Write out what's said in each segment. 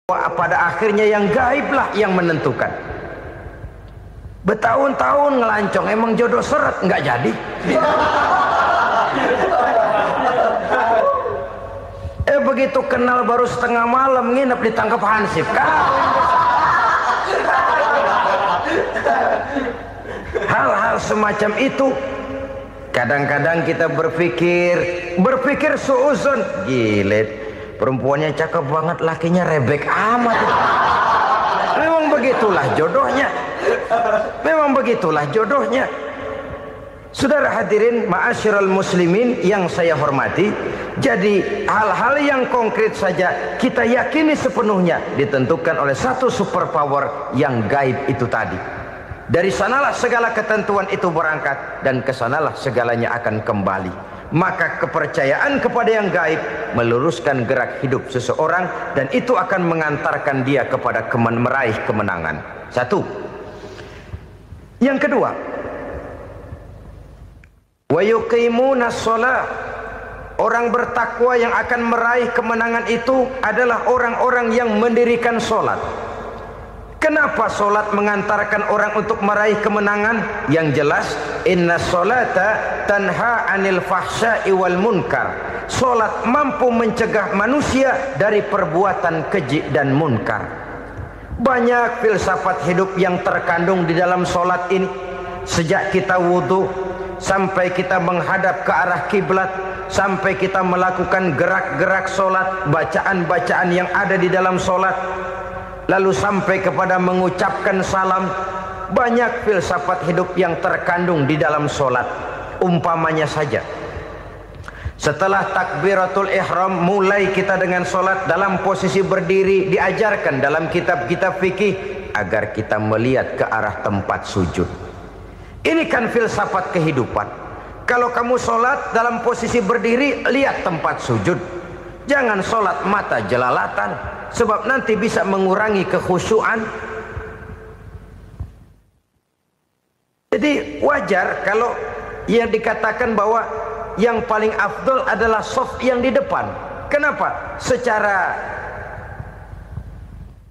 pada akhirnya yang gaiblah yang menentukan. Bertahun-tahun ngelancong, emang jodoh seret nggak jadi. Begitu kenal baru setengah malam nginep ditangkap hansip kan. Hal-hal semacam itu kadang-kadang kita berpikir suuzon, gile, perempuannya cakep banget, lakinya rebek amat. Memang begitulah jodohnya. Memang begitulah jodohnya. Saudara hadirin ma'asyiral muslimin yang saya hormati, jadi hal-hal yang konkret saja kita yakini sepenuhnya ditentukan oleh satu superpower yang gaib itu tadi. Dari sanalah segala ketentuan itu berangkat dan kesanalah segalanya akan kembali. Maka kepercayaan kepada yang gaib meluruskan gerak hidup seseorang dan itu akan mengantarkan dia kepada meraih kemenangan. Satu. Yang kedua, wa yuqimuna shalah. Orang bertakwa yang akan meraih kemenangan itu adalah orang-orang yang mendirikan sholat. Kenapa sholat mengantarkan orang untuk meraih kemenangan? Yang jelas, inna sholata tanha anil fahsya'i wal munkar. Sholat mampu mencegah manusia dari perbuatan keji dan munkar. Banyak filsafat hidup yang terkandung di dalam sholat ini. Sejak kita wudhu sampai kita menghadap ke arah kiblat, sampai kita melakukan gerak-gerak sholat, bacaan-bacaan yang ada di dalam sholat, lalu sampai kepada mengucapkan salam. Banyak filsafat hidup yang terkandung di dalam sholat. Umpamanya saja, setelah takbiratul ihram mulai kita dengan sholat dalam posisi berdiri, diajarkan dalam kitab-kitab fikih agar kita melihat ke arah tempat sujud. Ini kan filsafat kehidupan. Kalau kamu sholat dalam posisi berdiri, lihat tempat sujud. Jangan sholat mata jelalatan, sebab nanti bisa mengurangi kekhusyuan. Jadi wajar kalau yang dikatakan bahwa yang paling afdol adalah shaf yang di depan. Kenapa? Secara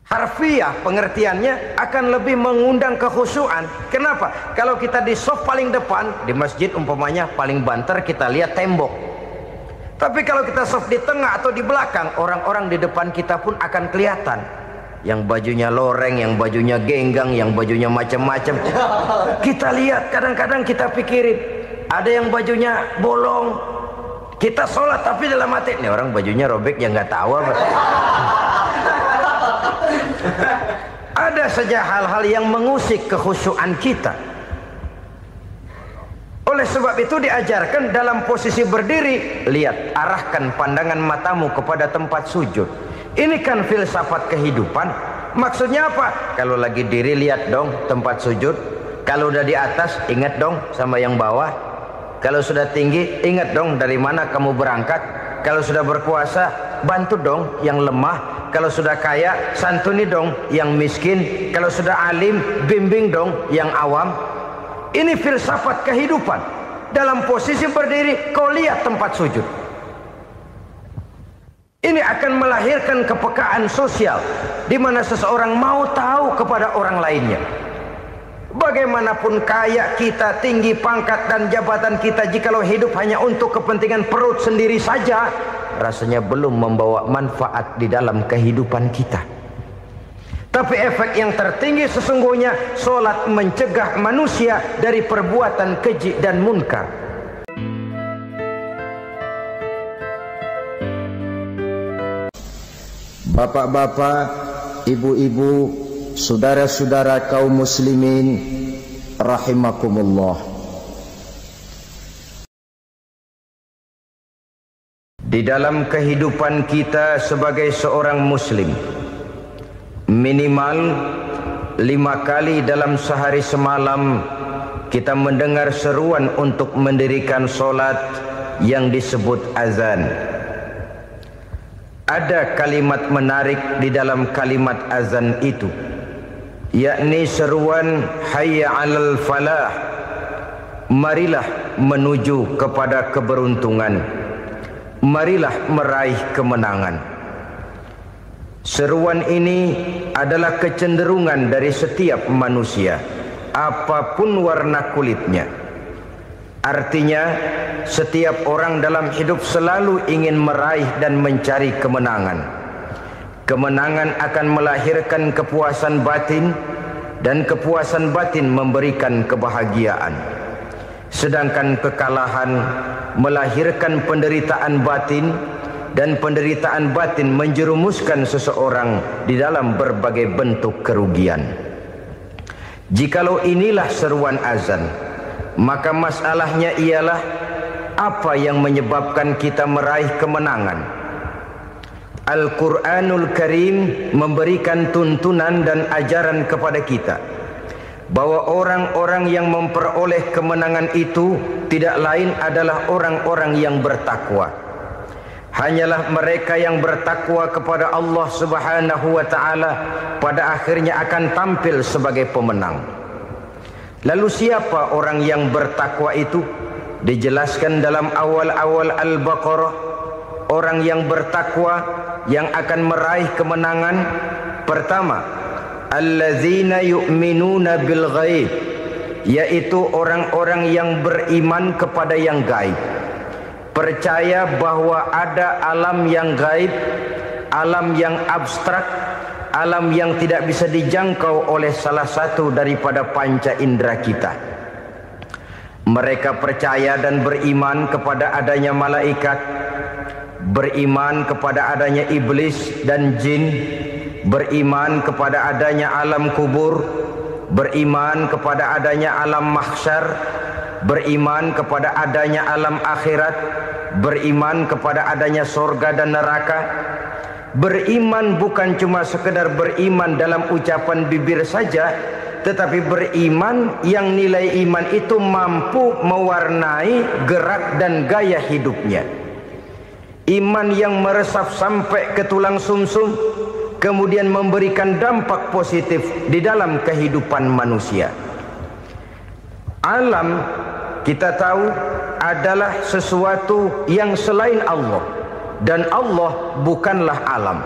harfiah pengertiannya akan lebih mengundang kekhusyuan. Kenapa? Kalau kita di shaf paling depan di masjid umpamanya paling banter kita lihat tembok. Tapi kalau kita shaf di tengah atau di belakang, orang-orang di depan kita pun akan kelihatan. Yang bajunya loreng, yang bajunya genggang, yang bajunya macam-macam. Kita lihat, kadang-kadang kita pikirin, ada yang bajunya bolong. Kita sholat tapi dalam hati, nih orang bajunya robek yang nggak tahu apa. Ada saja hal-hal yang mengusik kekhusyuan kita. Oleh sebab itu diajarkan dalam posisi berdiri, lihat, arahkan pandangan matamu kepada tempat sujud. Ini kan filsafat kehidupan. Maksudnya apa? Kalau lagi diri lihat dong tempat sujud. Kalau udah di atas ingat dong sama yang bawah. Kalau sudah tinggi ingat dong dari mana kamu berangkat. Kalau sudah berkuasa bantu dong yang lemah. Kalau sudah kaya santuni dong yang miskin. Kalau sudah alim bimbing dong yang awam. Ini filsafat kehidupan. Dalam posisi berdiri kau lihat tempat sujud. Ini akan melahirkan kepekaan sosial di mana seseorang mau tahu kepada orang lainnya. Bagaimanapun kaya kita, tinggi pangkat dan jabatan kita, jikalau hidup hanya untuk kepentingan perut sendiri saja, rasanya belum membawa manfaat di dalam kehidupan kita. Tapi efek yang tertinggi sesungguhnya, sholat mencegah manusia dari perbuatan keji dan munkar. Bapak-bapak, ibu-ibu, saudara-saudara kaum muslimin rahimakumullah. Di dalam kehidupan kita sebagai seorang muslim, minimal 5 kali dalam sehari semalam kita mendengar seruan untuk mendirikan sholat yang disebut azan. Ada kalimat menarik di dalam kalimat azan itu, yakni seruan hayya 'alal falah, marilah menuju kepada keberuntungan, marilah meraih kemenangan. Seruan ini adalah kecenderungan dari setiap manusia, apapun warna kulitnya. Artinya, setiap orang dalam hidup selalu ingin meraih dan mencari kemenangan. Kemenangan akan melahirkan kepuasan batin, dan kepuasan batin memberikan kebahagiaan. Sedangkan kekalahan melahirkan penderitaan batin, dan penderitaan batin menjerumuskan seseorang di dalam berbagai bentuk kerugian. Jikalau inilah seruan azan, maka masalahnya ialah apa yang menyebabkan kita meraih kemenangan. Al-Quranul Karim memberikan tuntunan dan ajaran kepada kita bahwa orang-orang yang memperoleh kemenangan itu tidak lain adalah orang-orang yang bertakwa. Hanyalah mereka yang bertakwa kepada Allah Subhanahu wa ta'ala pada akhirnya akan tampil sebagai pemenang. Lalu siapa orang yang bertakwa itu? Dijelaskan dalam awal-awal Al-Baqarah, orang yang bertakwa yang akan meraih kemenangan. Pertama, allazina yu'minuna bil ghaib, yaitu orang-orang yang beriman kepada yang gaib. Percaya bahwa ada alam yang gaib, alam yang abstrak, alam yang tidak bisa dijangkau oleh salah satu daripada panca indera kita. Mereka percaya dan beriman kepada adanya malaikat, beriman kepada adanya iblis dan jin, beriman kepada adanya alam kubur, beriman kepada adanya alam mahsyar, beriman kepada adanya alam akhirat, beriman kepada adanya surga dan neraka. Beriman bukan cuma sekedar beriman dalam ucapan bibir saja, tetapi beriman yang nilai iman itu mampu mewarnai gerak dan gaya hidupnya. Iman yang meresap sampai ke tulang sumsum, kemudian memberikan dampak positif di dalam kehidupan manusia. Alam, kita tahu, adalah sesuatu yang selain Allah, dan Allah bukanlah alam.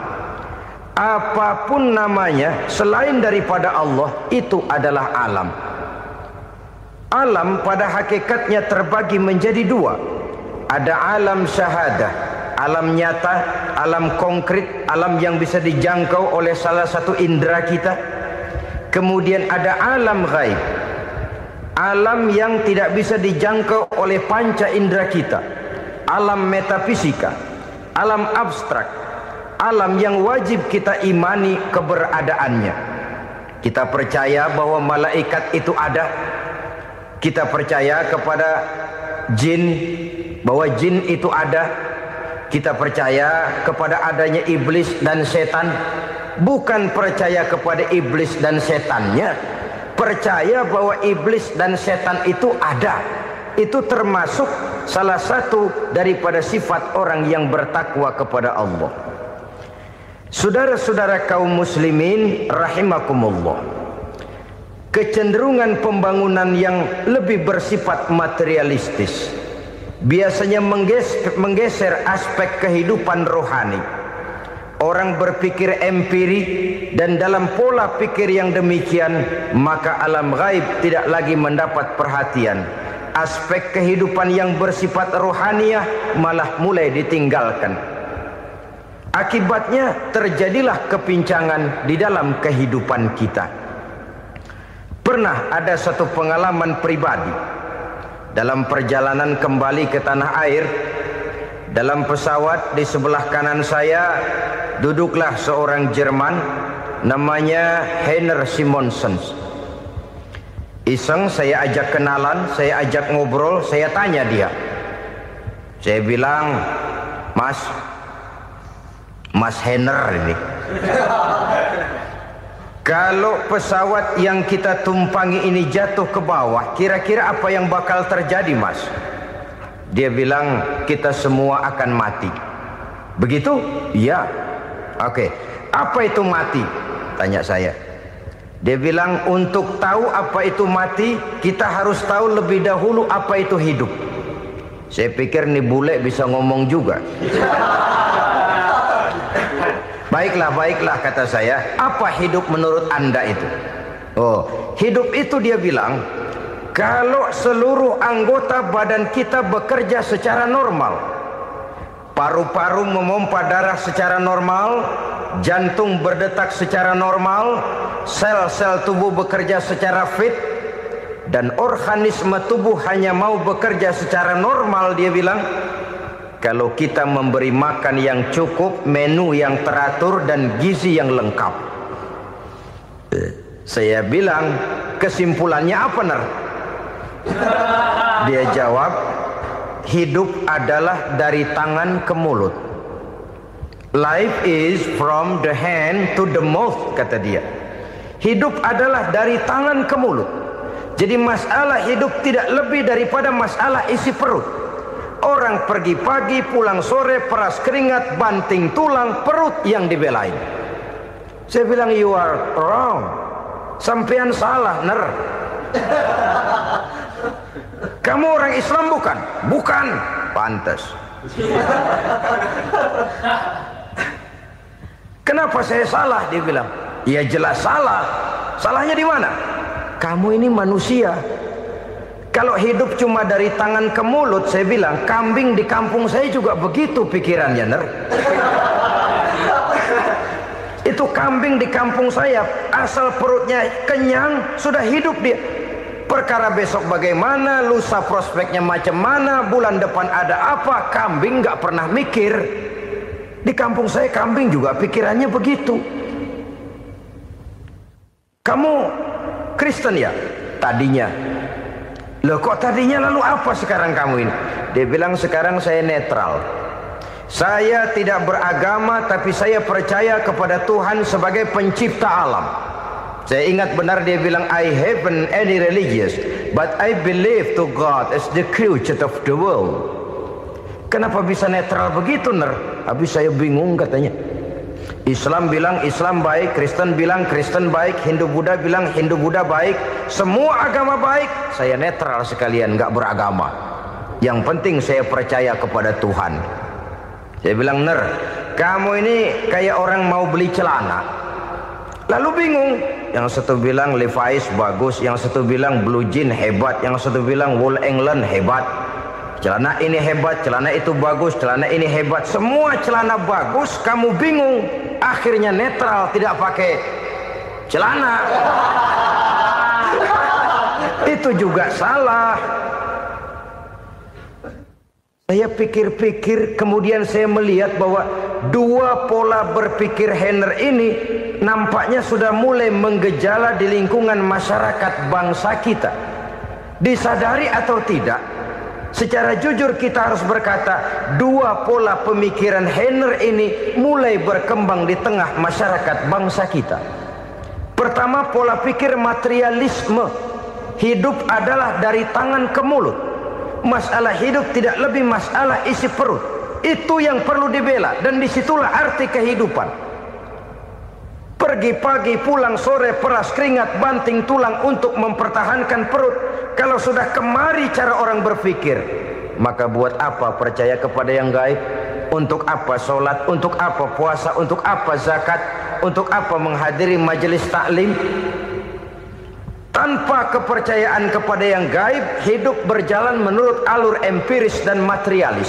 Apapun namanya selain daripada Allah, itu adalah alam. Alam pada hakikatnya terbagi menjadi dua. Ada alam syahadah, alam nyata, alam konkret, alam yang bisa dijangkau oleh salah satu indera kita. Kemudian ada alam ghaib, alam yang tidak bisa dijangkau oleh panca indera kita, alam metafisika, alam abstrak, alam yang wajib kita imani keberadaannya. Kita percaya bahwa malaikat itu ada, kita percaya kepada jin, bahwa jin itu ada, kita percaya kepada adanya iblis dan setan. Bukan percaya kepada iblis dan setannya, percaya bahwa iblis dan setan itu ada. Itu termasuk salah satu daripada sifat orang yang bertakwa kepada Allah. Saudara-saudara kaum muslimin rahimakumullah, kecenderungan pembangunan yang lebih bersifat materialistis biasanya menggeser aspek kehidupan rohani. Orang berpikir empiri, dan dalam pola pikir yang demikian, maka alam gaib tidak lagi mendapat perhatian. Aspek kehidupan yang bersifat rohaniah malah mulai ditinggalkan. Akibatnya terjadilah kepincangan di dalam kehidupan kita. Pernah ada satu pengalaman pribadi dalam perjalanan kembali ke tanah air. Dalam pesawat di sebelah kanan saya duduklah seorang Jerman, namanya Heiner Simonsen. Iseng saya ajak kenalan, saya ajak ngobrol, saya tanya dia. Saya bilang, Mas Heiner ini, kalau pesawat yang kita tumpangi ini jatuh ke bawah, kira-kira apa yang bakal terjadi, Mas? Dia bilang, kita semua akan mati. Begitu? Iya. Oke. Apa itu mati? Tanya saya. Dia bilang, untuk tahu apa itu mati, kita harus tahu lebih dahulu apa itu hidup. Saya pikir nih bule bisa ngomong juga. Baiklah, baiklah, kata saya. Apa hidup menurut Anda itu? Oh, hidup itu dia bilang, kalau seluruh anggota badan kita bekerja secara normal, paru-paru memompa darah secara normal, jantung berdetak secara normal, sel-sel tubuh bekerja secara fit, dan organisme tubuh hanya mau bekerja secara normal, dia bilang, kalau kita memberi makan yang cukup, menu yang teratur, dan gizi yang lengkap. Saya bilang, kesimpulannya apa, Ner? Dia jawab, hidup adalah dari tangan ke mulut. Life is from the hand to the mouth, kata dia. Hidup adalah dari tangan ke mulut. Jadi masalah hidup tidak lebih daripada masalah isi perut. Orang pergi pagi, pulang sore, peras keringat, banting tulang, perut yang dibelain. Saya bilang, you are wrong. Sampean salah, Ner. Kamu orang Islam bukan? Bukan. Pantas. Kenapa saya salah? Dia bilang, ya jelas salah. Salahnya di mana? Kamu ini manusia. Kalau hidup cuma dari tangan ke mulut, saya bilang, kambing di kampung saya juga begitu pikirannya, Ner. Itu kambing di kampung saya, asal perutnya kenyang, sudah hidup dia. Perkara besok bagaimana, lusa prospeknya macam mana, bulan depan ada apa, kambing nggak pernah mikir. Di kampung saya kambing juga pikirannya begitu. Kamu Kristen ya? Tadinya. Loh, kok tadinya, lalu apa sekarang kamu ini? Dia bilang, sekarang saya netral. Saya tidak beragama, tapi saya percaya kepada Tuhan sebagai pencipta alam. Saya ingat benar dia bilang, I haven't any religious, but I believe to God as the creator of the world. Kenapa bisa netral begitu, Ner? Habis saya bingung, katanya. Islam bilang Islam baik, Kristen bilang Kristen baik, Hindu Buddha bilang Hindu Buddha baik, semua agama baik. Saya netral sekalian, nggak beragama. Yang penting saya percaya kepada Tuhan. Saya bilang, Ner, kamu ini kayak orang mau beli celana, lalu bingung. Yang satu bilang Levi's bagus, yang satu bilang Blue Jean hebat, yang satu bilang Wool England hebat. Celana ini hebat, celana itu bagus, celana ini hebat. Semua celana bagus, kamu bingung. Akhirnya netral, tidak pakai celana. Itu juga salah. Saya pikir-pikir, kemudian saya melihat bahwa dua pola berpikir Henner ini nampaknya sudah mulai menggejala di lingkungan masyarakat bangsa kita. Disadari atau tidak, secara jujur kita harus berkata, dua pola pemikiran Henner ini mulai berkembang di tengah masyarakat bangsa kita. Pertama, pola pikir materialisme. Hidup adalah dari tangan ke mulut. Masalah hidup tidak lebih masalah isi perut. Itu yang perlu dibela, dan disitulah arti kehidupan. Pergi pagi, pulang sore, peras keringat, banting tulang untuk mempertahankan perut. Kalau sudah kemari cara orang berpikir, maka buat apa percaya kepada yang gaib? Untuk apa sholat? Untuk apa puasa? Untuk apa zakat? Untuk apa menghadiri majelis taklim? Tanpa kepercayaan kepada yang gaib, hidup berjalan menurut alur empiris dan materialis.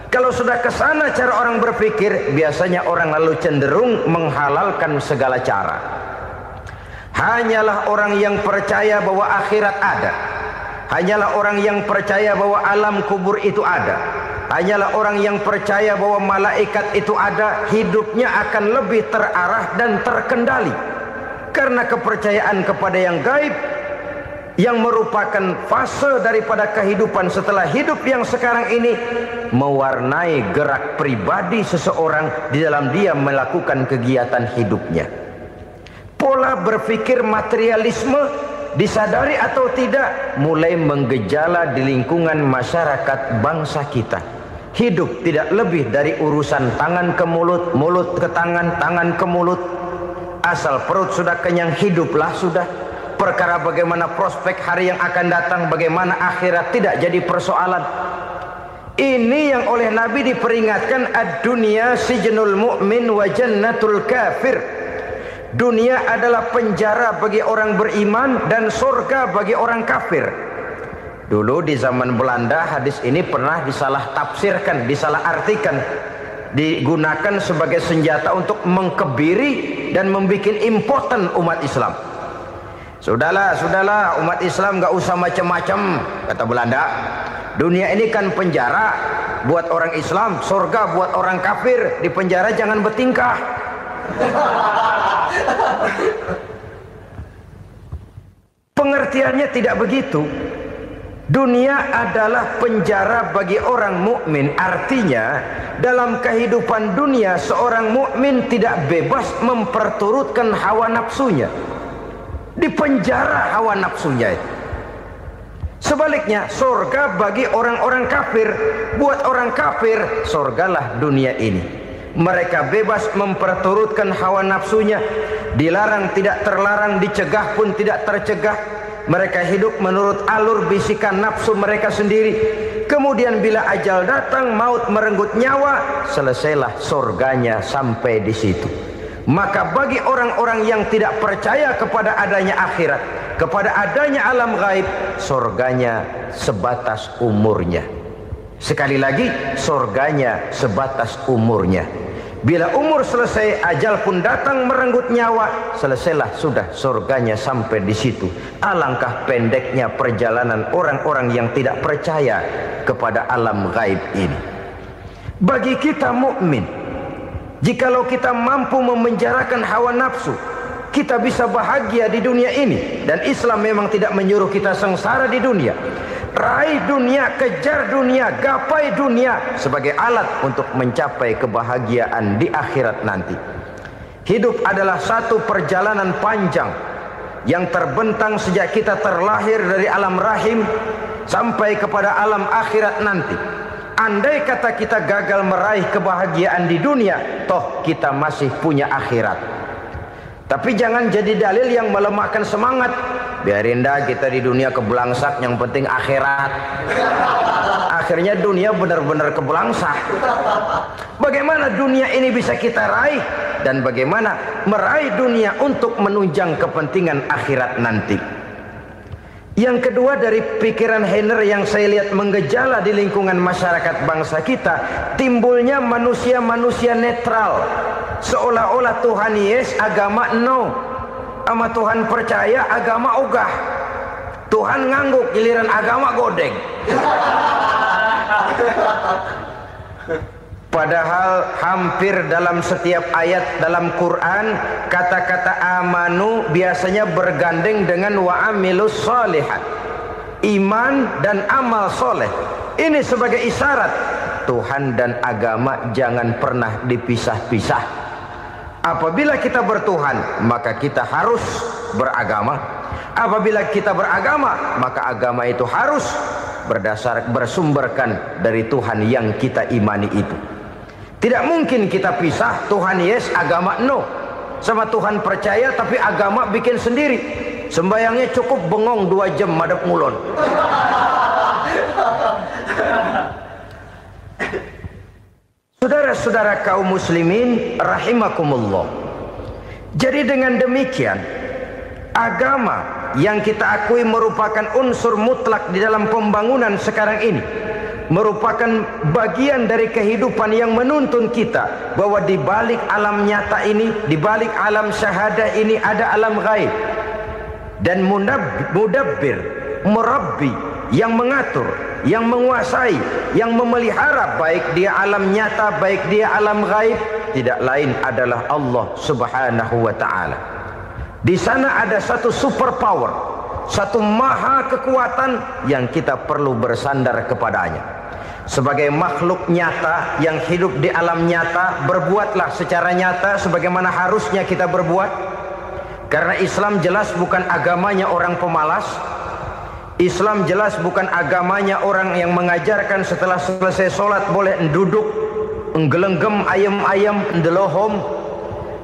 Kalau sudah ke sana cara orang berpikir, biasanya orang lalu cenderung menghalalkan segala cara. Hanyalah orang yang percaya bahwa akhirat ada, hanyalah orang yang percaya bahwa alam kubur itu ada, hanyalah orang yang percaya bahwa malaikat itu ada, hidupnya akan lebih terarah dan terkendali. Karena kepercayaan kepada yang gaib, yang merupakan fase daripada kehidupan setelah hidup yang sekarang ini, mewarnai gerak pribadi seseorang di dalam dia melakukan kegiatan hidupnya. Pola berpikir materialisme, disadari atau tidak, mulai menggejala di lingkungan masyarakat bangsa kita. Hidup tidak lebih dari urusan tangan ke mulut, mulut ke tangan, tangan ke mulut. Asal perut sudah kenyang, hiduplah sudah. Perkara bagaimana prospek hari yang akan datang, bagaimana akhirat, tidak jadi persoalan. Ini yang oleh Nabi diperingatkan, ad-dunya sijnul mu'min wa jannatul kafir. Dunia adalah penjara bagi orang beriman dan surga bagi orang kafir. Dulu di zaman Belanda hadis ini pernah disalah tafsirkan, disalah artikan, digunakan sebagai senjata untuk mengkebiri dan membuat impoten umat Islam. Sudahlah umat Islam gak usah macam-macam, kata Belanda. Dunia ini kan penjara buat orang Islam, surga buat orang kafir. Di penjara jangan bertingkah. Pengertiannya tidak begitu. Dunia adalah penjara bagi orang mukmin. Artinya dalam kehidupan dunia seorang mukmin tidak bebas memperturutkan hawa nafsunya. Di penjara hawa nafsunya itu. Sebaliknya, surga bagi orang-orang kafir. Buat orang kafir, surgalah dunia ini. Mereka bebas memperturutkan hawa nafsunya. Dilarang tidak terlarang, dicegah pun tidak tercegah. Mereka hidup menurut alur bisikan nafsu mereka sendiri. Kemudian bila ajal datang, maut merenggut nyawa, selesailah surganya sampai di situ. Maka bagi orang-orang yang tidak percaya kepada adanya akhirat, kepada adanya alam gaib, surganya sebatas umurnya. Sekali lagi, surganya sebatas umurnya. Bila umur selesai, ajal pun datang merenggut nyawa, selesailah sudah surganya sampai di situ. Alangkah pendeknya perjalanan orang-orang yang tidak percaya kepada alam gaib ini. Bagi kita mukmin, jikalau kita mampu memenjarakan hawa nafsu, kita bisa bahagia di dunia ini. Dan Islam memang tidak menyuruh kita sengsara di dunia. Raih dunia, kejar dunia, gapai dunia sebagai alat untuk mencapai kebahagiaan di akhirat nanti. Hidup adalah satu perjalanan panjang yang terbentang sejak kita terlahir dari alam rahim sampai kepada alam akhirat nanti. Andai kata kita gagal meraih kebahagiaan di dunia, toh kita masih punya akhirat. Tapi jangan jadi dalil yang melemahkan semangat. Biarin dah kita di dunia kebelangsak, yang penting akhirat. Akhirnya dunia benar-benar kebelangsak. Bagaimana dunia ini bisa kita raih, dan bagaimana meraih dunia untuk menunjang kepentingan akhirat nanti. Yang kedua, dari pikiran Heiner yang saya lihat menggejala di lingkungan masyarakat bangsa kita, timbulnya manusia-manusia netral. Seolah-olah Tuhan yes, agama no. Sama Tuhan percaya, agama ogah. Tuhan ngangguk, giliran agama godeng. Padahal hampir dalam setiap ayat dalam Quran, kata-kata amanu biasanya bergandeng dengan wa amilus sholihat. Iman dan amal soleh. Ini sebagai isyarat Tuhan dan agama jangan pernah dipisah-pisah. Apabila kita bertuhan, maka kita harus beragama. Apabila kita beragama, maka agama itu harus bersumberkan dari Tuhan yang kita imani itu. Tidak mungkin kita pisah, Tuhan yes, agama no. Sama Tuhan percaya tapi agama bikin sendiri. Sembayangnya cukup bengong 2 jam madep mulon. Saudara-saudara kaum muslimin rahimakumullah. Jadi dengan demikian, agama yang kita akui merupakan unsur mutlak di dalam pembangunan sekarang ini, merupakan bagian dari kehidupan yang menuntun kita bahwa di balik alam nyata ini, di balik alam syahadah ini ada alam gaib. Dan mudabbir, murabbi, yang mengatur, yang menguasai, yang memelihara baik dia alam nyata, baik dia alam gaib, tidak lain adalah Allah Subhanahu wa ta'ala. Di sana ada satu super power, satu maha kekuatan yang kita perlu bersandar kepadanya. Sebagai makhluk nyata yang hidup di alam nyata, berbuatlah secara nyata sebagaimana harusnya kita berbuat. Karena Islam jelas bukan agamanya orang pemalas. Islam jelas bukan agamanya orang yang mengajarkan setelah selesai sholat boleh duduk, nggelenggem ayam-ayam, ndelohom,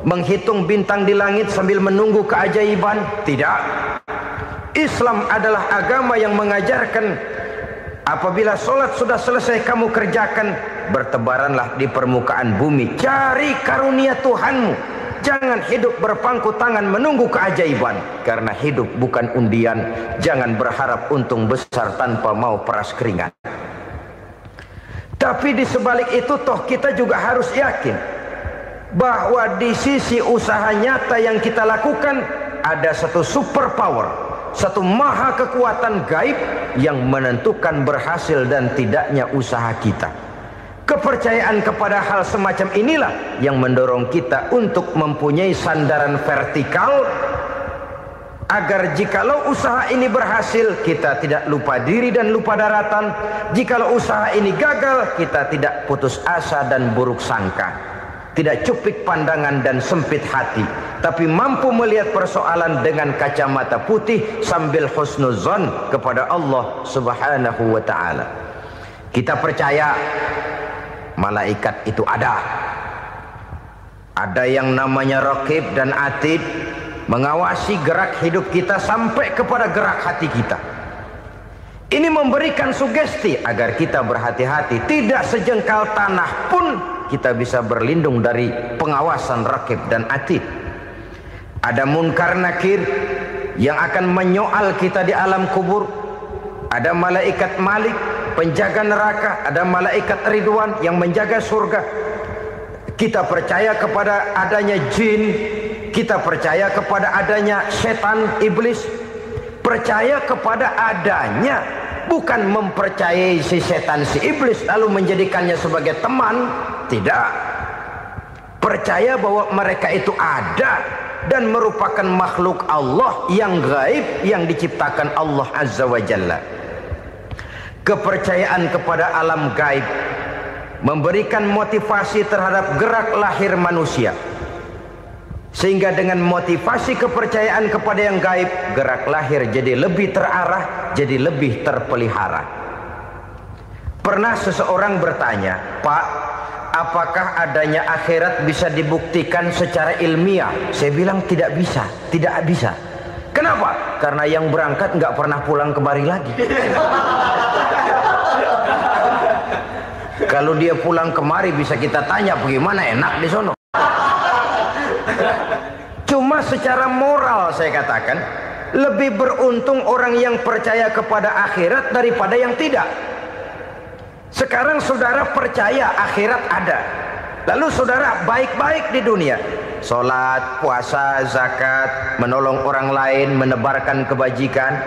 menghitung bintang di langit sambil menunggu keajaiban. Tidak. Islam adalah agama yang mengajarkan Apabila solat sudah selesai kamu kerjakan, bertebaranlah di permukaan bumi, cari karunia Tuhanmu. Jangan hidup berpangku tangan menunggu keajaiban, karena hidup bukan undian. Jangan berharap untung besar tanpa mau peras keringat. Tapi di sebalik itu toh kita juga harus yakin bahwa di sisi usaha nyata yang kita lakukan ada satu super power, satu maha kekuatan gaib yang menentukan berhasil dan tidaknya usaha kita. Kepercayaan kepada hal semacam inilah yang mendorong kita untuk mempunyai sandaran vertikal, agar jikalau usaha ini berhasil, kita tidak lupa diri dan lupa daratan. Jikalau usaha ini gagal, kita tidak putus asa dan buruk sangka, tidak cupik pandangan dan sempit hati, tapi mampu melihat persoalan dengan kacamata putih sambil husnuzon kepada Allah Subhanahu wa ta'ala. Kita percaya malaikat itu ada. Ada yang namanya raqib dan atid, mengawasi gerak hidup kita sampai kepada gerak hati kita. Ini memberikan sugesti agar kita berhati-hati. Tidak sejengkal tanah pun kita bisa berlindung dari pengawasan raqib dan atid. Ada munkar nakir yang akan menyoal kita di alam kubur. Ada malaikat Malik, penjaga neraka. Ada malaikat Ridwan yang menjaga surga. Kita percaya kepada adanya jin, kita percaya kepada adanya setan, iblis. Percaya kepada adanya, bukan mempercayai si setan, si iblis lalu menjadikannya sebagai teman. Tidak. Percaya bahwa mereka itu ada dan merupakan makhluk Allah yang gaib, yang diciptakan Allah Azza wa Jalla. Kepercayaan kepada alam gaib memberikan motivasi terhadap gerak lahir manusia, sehingga dengan motivasi kepercayaan kepada yang gaib, gerak lahir jadi lebih terarah, jadi lebih terpelihara. Pernah seseorang bertanya, "Pak, apakah adanya akhirat bisa dibuktikan secara ilmiah?" Saya bilang tidak bisa, tidak bisa. Kenapa? Karena yang berangkat nggak pernah pulang kemari lagi. Kalau dia pulang kemari bisa kita tanya bagaimana enak di sono. Cuma secara moral saya katakan, lebih beruntung orang yang percaya kepada akhirat daripada yang tidak. Sekarang saudara percaya akhirat ada, lalu saudara baik-baik di dunia, sholat, puasa, zakat, menolong orang lain, menebarkan kebajikan.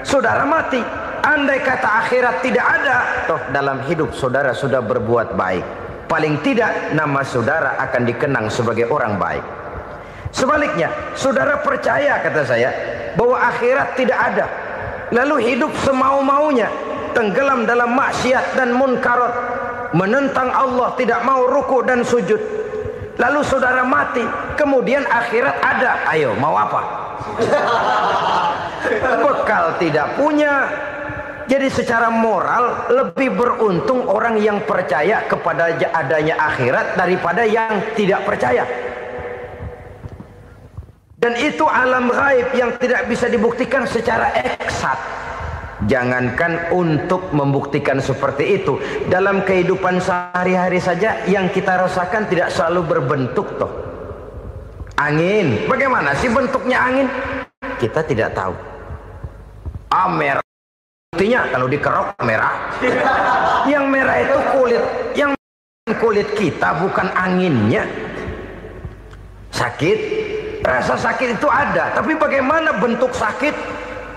Saudara mati, andai kata akhirat tidak ada, toh dalam hidup saudara sudah berbuat baik. Paling tidak nama saudara akan dikenang sebagai orang baik. Sebaliknya, saudara percaya, kata saya, bahwa akhirat tidak ada, lalu hidup semau-maunya, tenggelam dalam maksiat dan munkarat, menentang Allah, tidak mau ruku dan sujud. Lalu saudara mati, kemudian akhirat ada. Ayo, mau apa? Bekal tidak punya. Jadi secara moral lebih beruntung orang yang percaya kepada adanya akhirat daripada yang tidak percaya. Dan itu alam gaib yang tidak bisa dibuktikan secara eksat. Jangankan untuk membuktikan seperti itu, dalam kehidupan sehari-hari saja yang kita rasakan tidak selalu berbentuk toh. Angin, bagaimana sih bentuknya angin? Kita tidak tahu. Merah, buktinya kalau dikerok merah. Yang merah itu kulit, yang kulit kita bukan anginnya. Sakit, rasa sakit itu ada, tapi bagaimana bentuk sakit?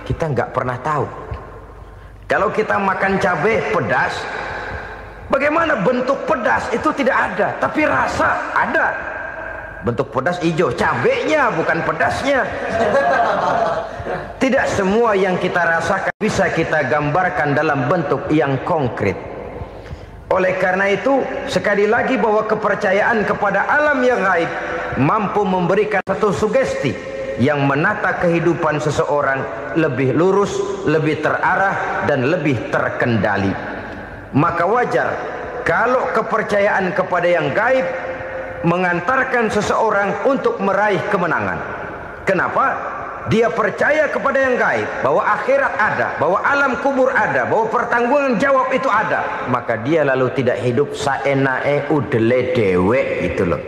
Kita nggak pernah tahu. Kalau kita makan cabai pedas, bagaimana bentuk pedas itu tidak ada, tapi rasa ada. Bentuk pedas hijau, cabenya bukan pedasnya. Tidak semua yang kita rasakan bisa kita gambarkan dalam bentuk yang konkret. Oleh karena itu, sekali lagi bahwa kepercayaan kepada alam yang gaib mampu memberikan satu sugesti yang menata kehidupan seseorang lebih lurus, lebih terarah, dan lebih terkendali. Maka wajar kalau kepercayaan kepada yang gaib mengantarkan seseorang untuk meraih kemenangan. Kenapa? dia percaya kepada yang gaib, bahwa akhirat ada, bahwa alam kubur ada, bahwa pertanggungan jawab itu ada, maka dia lalu tidak hidup saenae udele dewe, itu loh.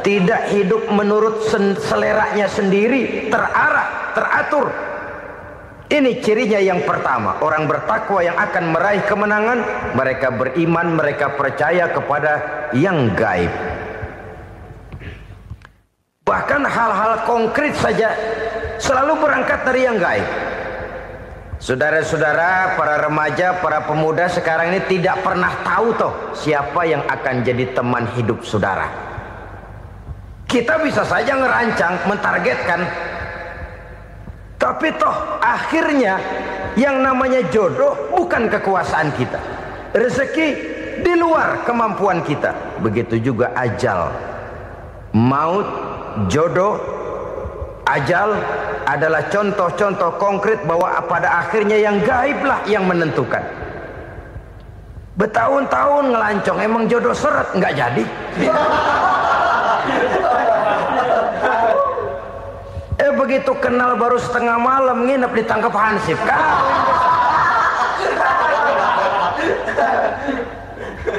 Tidak hidup menurut seleranya sendiri, terarah, teratur. Ini cirinya yang pertama, orang bertakwa yang akan meraih kemenangan, mereka beriman, mereka percaya kepada yang gaib. Bahkan hal-hal konkret saja selalu berangkat dari yang gaib. Saudara-saudara, para remaja, para pemuda sekarang ini tidak pernah tahu toh siapa yang akan jadi teman hidup saudara. Kita bisa saja ngerancang, mentargetkan, tapi toh akhirnya yang namanya jodoh bukan kekuasaan kita. Rezeki di luar kemampuan kita. Begitu juga ajal, maut, jodoh, ajal adalah contoh-contoh konkret bahwa pada akhirnya yang gaib lah yang menentukan. Bertahun-tahun ngelancong, emang jodoh seret, nggak jadi. Begitu kenal baru setengah malam nginep ditangkap hansip kan.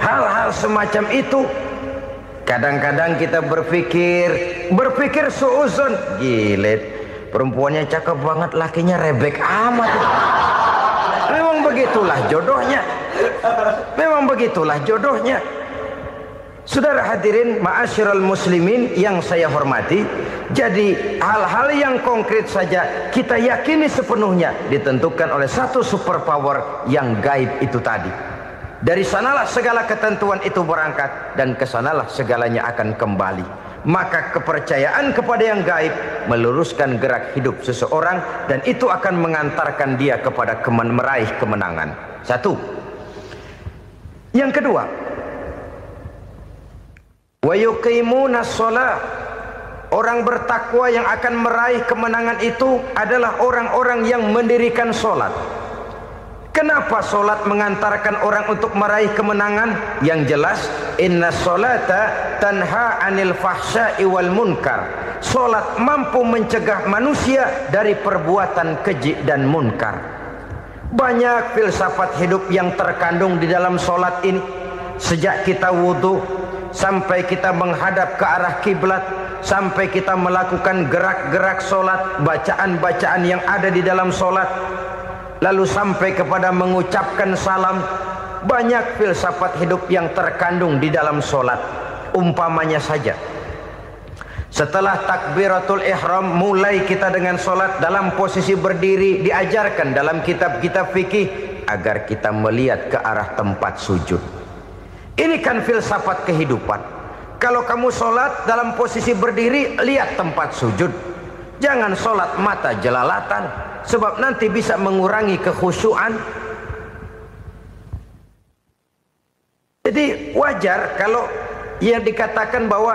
Hal-hal semacam itu kadang-kadang kita berpikir suuzon, gile, perempuannya cakep banget, lakinya rebek amat. Memang begitulah jodohnya. Memang begitulah jodohnya. Saudara hadirin ma'asyiral muslimin yang saya hormati, jadi hal-hal yang konkret saja kita yakini sepenuhnya ditentukan oleh satu superpower yang gaib itu tadi. Dari sanalah segala ketentuan itu berangkat dan kesanalah segalanya akan kembali. Maka kepercayaan kepada yang gaib meluruskan gerak hidup seseorang dan itu akan mengantarkan dia kepada meraih kemenangan. Satu. Yang kedua, wa yuqimuna shalah. Orang bertakwa yang akan meraih kemenangan itu adalah orang-orang yang mendirikan sholat. Kenapa sholat mengantarkan orang untuk meraih kemenangan? Yang jelas, inna sholata tanha anil fahsya'i wal munkar. Sholat mampu mencegah manusia dari perbuatan keji dan munkar. Banyak filsafat hidup yang terkandung di dalam sholat ini. Sejak kita wudhu sampai kita menghadap ke arah kiblat, sampai kita melakukan gerak-gerak sholat, bacaan-bacaan yang ada di dalam sholat, lalu sampai kepada mengucapkan salam. Banyak filsafat hidup yang terkandung di dalam sholat. Umpamanya saja, setelah takbiratul ihram mulai kita dengan sholat dalam posisi berdiri, diajarkan dalam kitab-kitab fikih agar kita melihat ke arah tempat sujud. Ini kan filsafat kehidupan. Kalau kamu sholat dalam posisi berdiri, lihat tempat sujud. Jangan sholat mata jelalatan, sebab nanti bisa mengurangi kekhusyuan. Jadi wajar kalau yang dikatakan bahwa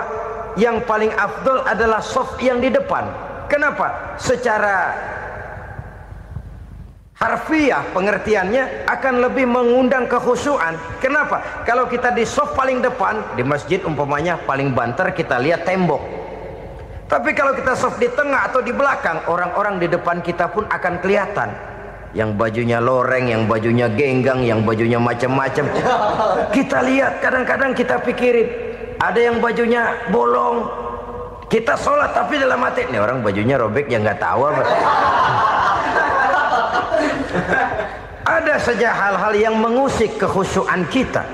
yang paling afdol adalah shaf yang di depan. Kenapa? Secara harfiah pengertiannya akan lebih mengundang kekhusyuan. Kenapa? Kalau kita di shaf paling depan di masjid umpamanya paling banter kita lihat tembok. Tapi kalau kita shaf di tengah atau di belakang, orang-orang di depan kita pun akan kelihatan. Yang bajunya loreng, yang bajunya genggang, yang bajunya macam-macam. Kita lihat, kadang-kadang kita pikirin, ada yang bajunya bolong. Kita sholat tapi dalam hati, nih orang bajunya robek yang nggak tahu apa. Ada saja hal-hal yang mengusik kekhusyuan kita.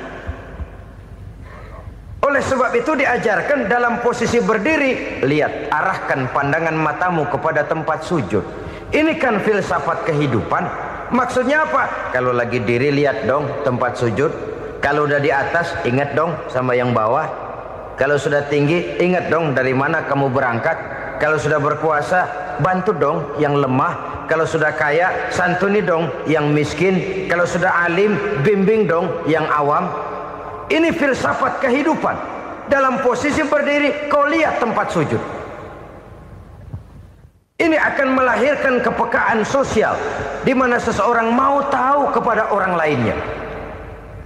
Oleh sebab itu diajarkan dalam posisi berdiri, lihat, arahkan pandangan matamu kepada tempat sujud. Ini kan filsafat kehidupan. Maksudnya apa? Kalau lagi diri lihat dong tempat sujud. Kalau udah di atas ingat dong sama yang bawah. Kalau sudah tinggi ingat dong dari mana kamu berangkat. Kalau sudah berkuasa bantu dong yang lemah. Kalau sudah kaya santuni dong yang miskin. Kalau sudah alim bimbing dong yang awam. Ini filsafat kehidupan. Dalam posisi berdiri kau lihat tempat sujud. Ini akan melahirkan kepekaan sosial di mana seseorang mau tahu kepada orang lainnya.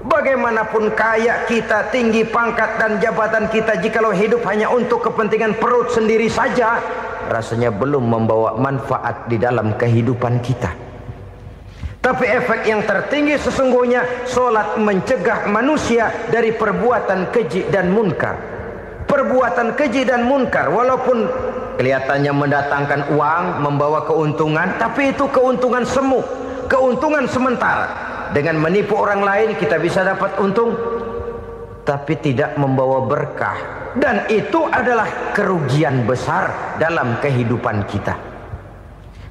Bagaimanapun kaya kita, tinggi pangkat dan jabatan kita, jikalau hidup hanya untuk kepentingan perut sendiri saja, rasanya belum membawa manfaat di dalam kehidupan kita. Tapi efek yang tertinggi sesungguhnya, solat mencegah manusia dari perbuatan keji dan munkar. Perbuatan keji dan munkar walaupun kelihatannya mendatangkan uang, membawa keuntungan, tapi itu keuntungan semu, keuntungan sementara. Dengan menipu orang lain kita bisa dapat untung, tapi tidak membawa berkah, dan itu adalah kerugian besar dalam kehidupan kita.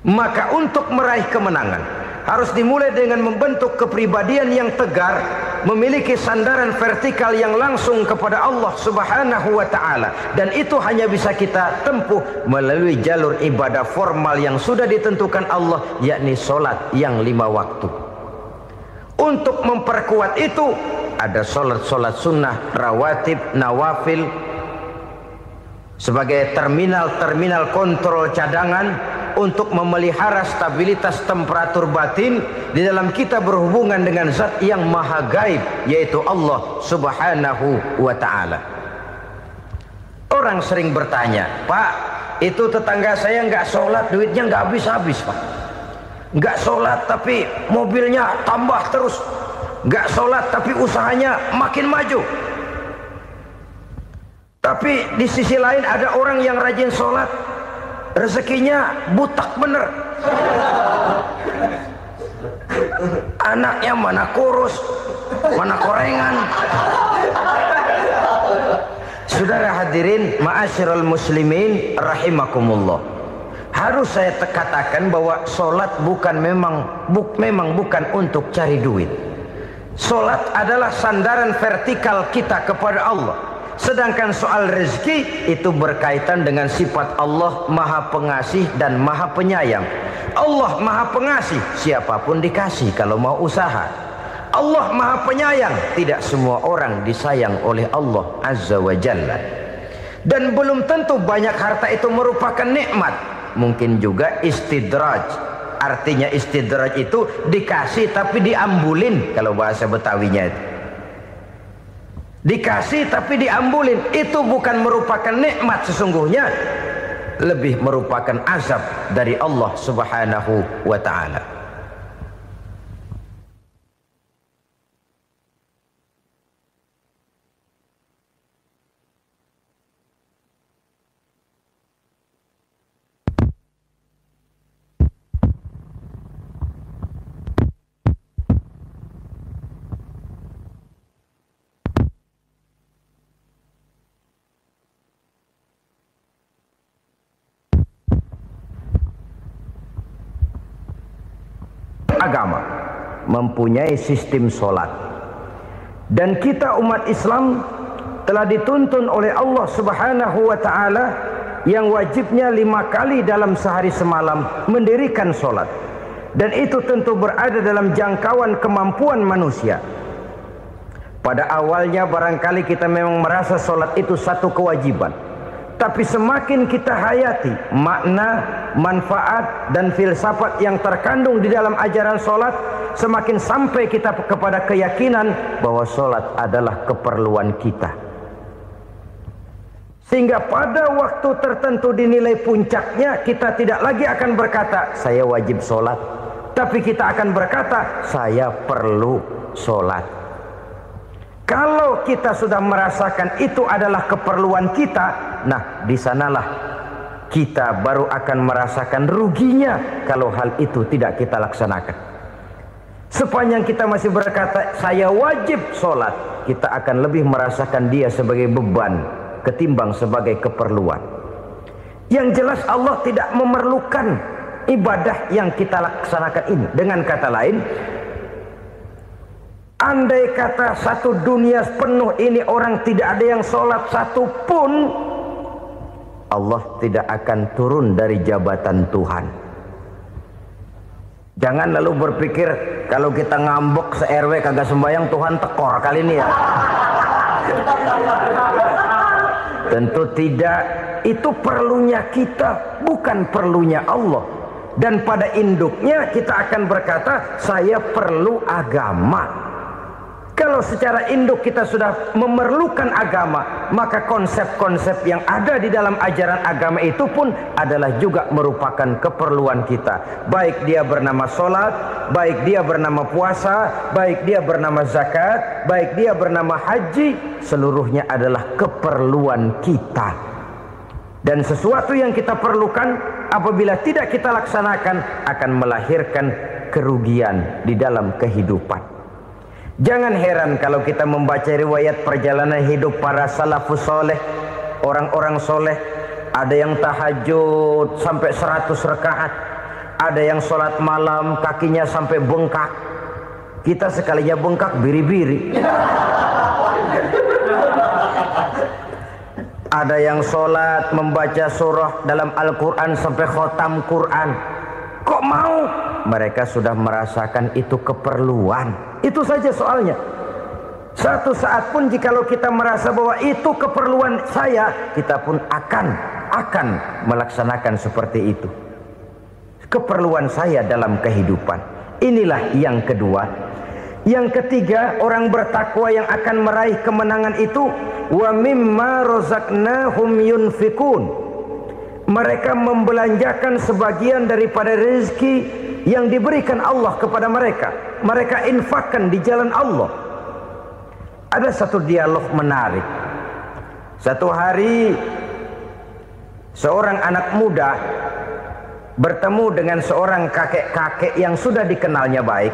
Maka untuk meraih kemenangan harus dimulai dengan membentuk kepribadian yang tegar, memiliki sandaran vertikal yang langsung kepada Allah Subhanahu wa ta'ala, dan itu hanya bisa kita tempuh melalui jalur ibadah formal yang sudah ditentukan Allah, yakni solat yang 5 waktu. Untuk memperkuat itu ada solat-solat sunnah, rawatib, nawafil sebagai terminal kontrol cadangan untuk memelihara stabilitas temperatur batin di dalam kita berhubungan dengan zat yang maha gaib, yaitu Allah Subhanahu wa ta'ala. Orang sering bertanya, Pak, itu tetangga saya nggak sholat, duitnya nggak habis-habis, Pak. Nggak sholat tapi mobilnya tambah terus, nggak sholat tapi usahanya makin maju. Tapi di sisi lain ada orang yang rajin sholat, rezekinya butak bener, anaknya mana kurus, mana korengan. Saudara hadirin ma'asyiral muslimin rahimakumullah, harus saya katakan bahwa solat memang bukan untuk cari duit. Solat adalah sandaran vertikal kita kepada Allah. Sedangkan soal rezeki itu berkaitan dengan sifat Allah maha pengasih dan maha penyayang. Allah maha pengasih, siapapun dikasih kalau mau usaha. Allah maha penyayang, tidak semua orang disayang oleh Allah Azza wa Jalla. Dan belum tentu banyak harta itu merupakan nikmat. Mungkin juga istidraj. Artinya istidraj itu dikasih tapi diambulin, kalau bahasa Betawinya itu. Dikasih tapi diambulin, itu bukan merupakan nikmat sesungguhnya, lebih merupakan azab dari Allah Subhanahu wa ta'ala. Agama mempunyai sistem solat, dan kita umat Islam telah dituntun oleh Allah Subhanahu wa ta'ala yang wajibnya 5 kali dalam sehari semalam mendirikan solat, dan itu tentu berada dalam jangkauan kemampuan manusia. Pada awalnya barangkali kita memang merasa solat itu satu kewajiban, tapi semakin kita hayati makna, manfaat dan filsafat yang terkandung di dalam ajaran solat, semakin sampai kita kepada keyakinan bahwa solat adalah keperluan kita. Sehingga pada waktu tertentu dinilai puncaknya, kita tidak lagi akan berkata saya wajib solat, tapi kita akan berkata saya perlu solat. Kalau kita sudah merasakan itu adalah keperluan kita, nah di sanalah kita baru akan merasakan ruginya kalau hal itu tidak kita laksanakan. Sepanjang kita masih berkata saya wajib sholat, kita akan lebih merasakan dia sebagai beban ketimbang sebagai keperluan. Yang jelas Allah tidak memerlukan ibadah yang kita laksanakan ini. Dengan kata lain, andai kata satu dunia penuh ini orang tidak ada yang sholat satu pun, Allah tidak akan turun dari jabatan Tuhan. Jangan lalu berpikir kalau kita ngambek se-RW kagak sembahyang Tuhan tekor kali ini ya. Tentu tidak. Itu perlunya kita, bukan perlunya Allah. Dan pada induknya kita akan berkata saya perlu agama. Kalau secara induk kita sudah memerlukan agama, maka konsep-konsep yang ada di dalam ajaran agama itu pun adalah juga merupakan keperluan kita. Baik dia bernama sholat, baik dia bernama puasa, baik dia bernama zakat, baik dia bernama haji, seluruhnya adalah keperluan kita. Dan sesuatu yang kita perlukan apabila tidak kita laksanakan akan melahirkan kerugian di dalam kehidupan. Jangan heran kalau kita membaca riwayat perjalanan hidup para salafus soleh, orang-orang soleh. Ada yang tahajud sampai 100 rakaat, ada yang sholat malam kakinya sampai bengkak. Kita sekalinya bengkak biri-biri. Ada yang sholat membaca surah dalam Al-Quran sampai khotam Quran. Kok mau? Mereka sudah merasakan itu keperluan. Itu saja soalnya. Satu saat pun jikalau kita merasa bahwa itu keperluan saya, kita pun akan melaksanakan seperti itu. Keperluan saya dalam kehidupan. Inilah yang kedua. Yang ketiga, orang bertakwa yang akan meraih kemenangan itu, wa mimma razaqnahum yunfikun. Mereka membelanjakan sebagian daripada rezeki yang diberikan Allah kepada mereka. Mereka infakkan di jalan Allah. Ada satu dialog menarik. Satu hari seorang anak muda bertemu dengan seorang kakek-kakek yang sudah dikenalnya baik.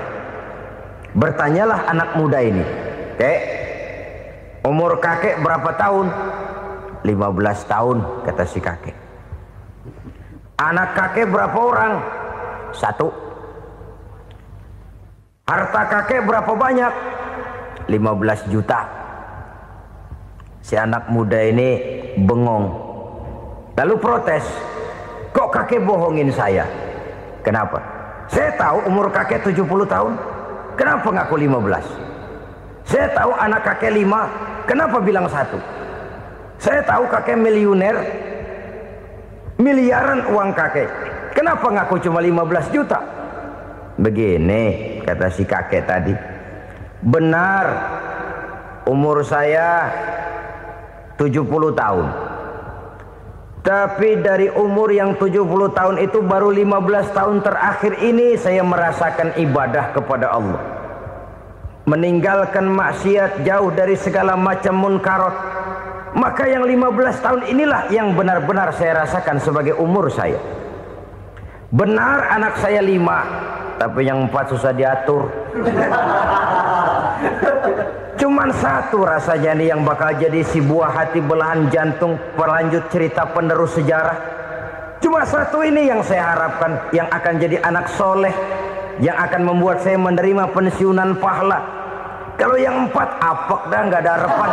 Bertanyalah anak muda ini, "Kek, umur kakek berapa tahun?" 15 tahun, kata si kakek. "Anak kakek berapa orang?" 1. "Harta kakek berapa banyak?" 15 juta. Si anak muda ini bengong, lalu protes, "Kok kakek bohongin saya?" "Kenapa?" "Saya tahu umur kakek 70 tahun. Kenapa ngaku 15? Saya tahu anak kakek 5. Kenapa bilang 1? Saya tahu kakek miliuner, miliaran uang kakek. Kenapa ngaku cuma 15 juta? Begini, kata si kakek tadi. Benar, umur saya 70 tahun. Tapi dari umur yang 70 tahun itu baru 15 tahun terakhir ini saya merasakan ibadah kepada Allah. Meninggalkan maksiat, jauh dari segala macam munkarat. Maka yang 15 tahun inilah yang benar-benar saya rasakan sebagai umur saya. Benar anak saya 5, tapi yang 4 susah diatur. Cuman 1 rasanya nih yang bakal jadi si buah hati belahan jantung pelanjut cerita penerus sejarah. Cuma 1 ini yang saya harapkan, yang akan jadi anak soleh, yang akan membuat saya menerima pensiunan pahala. Kalau yang 4 apek dah, nggak ada harapan.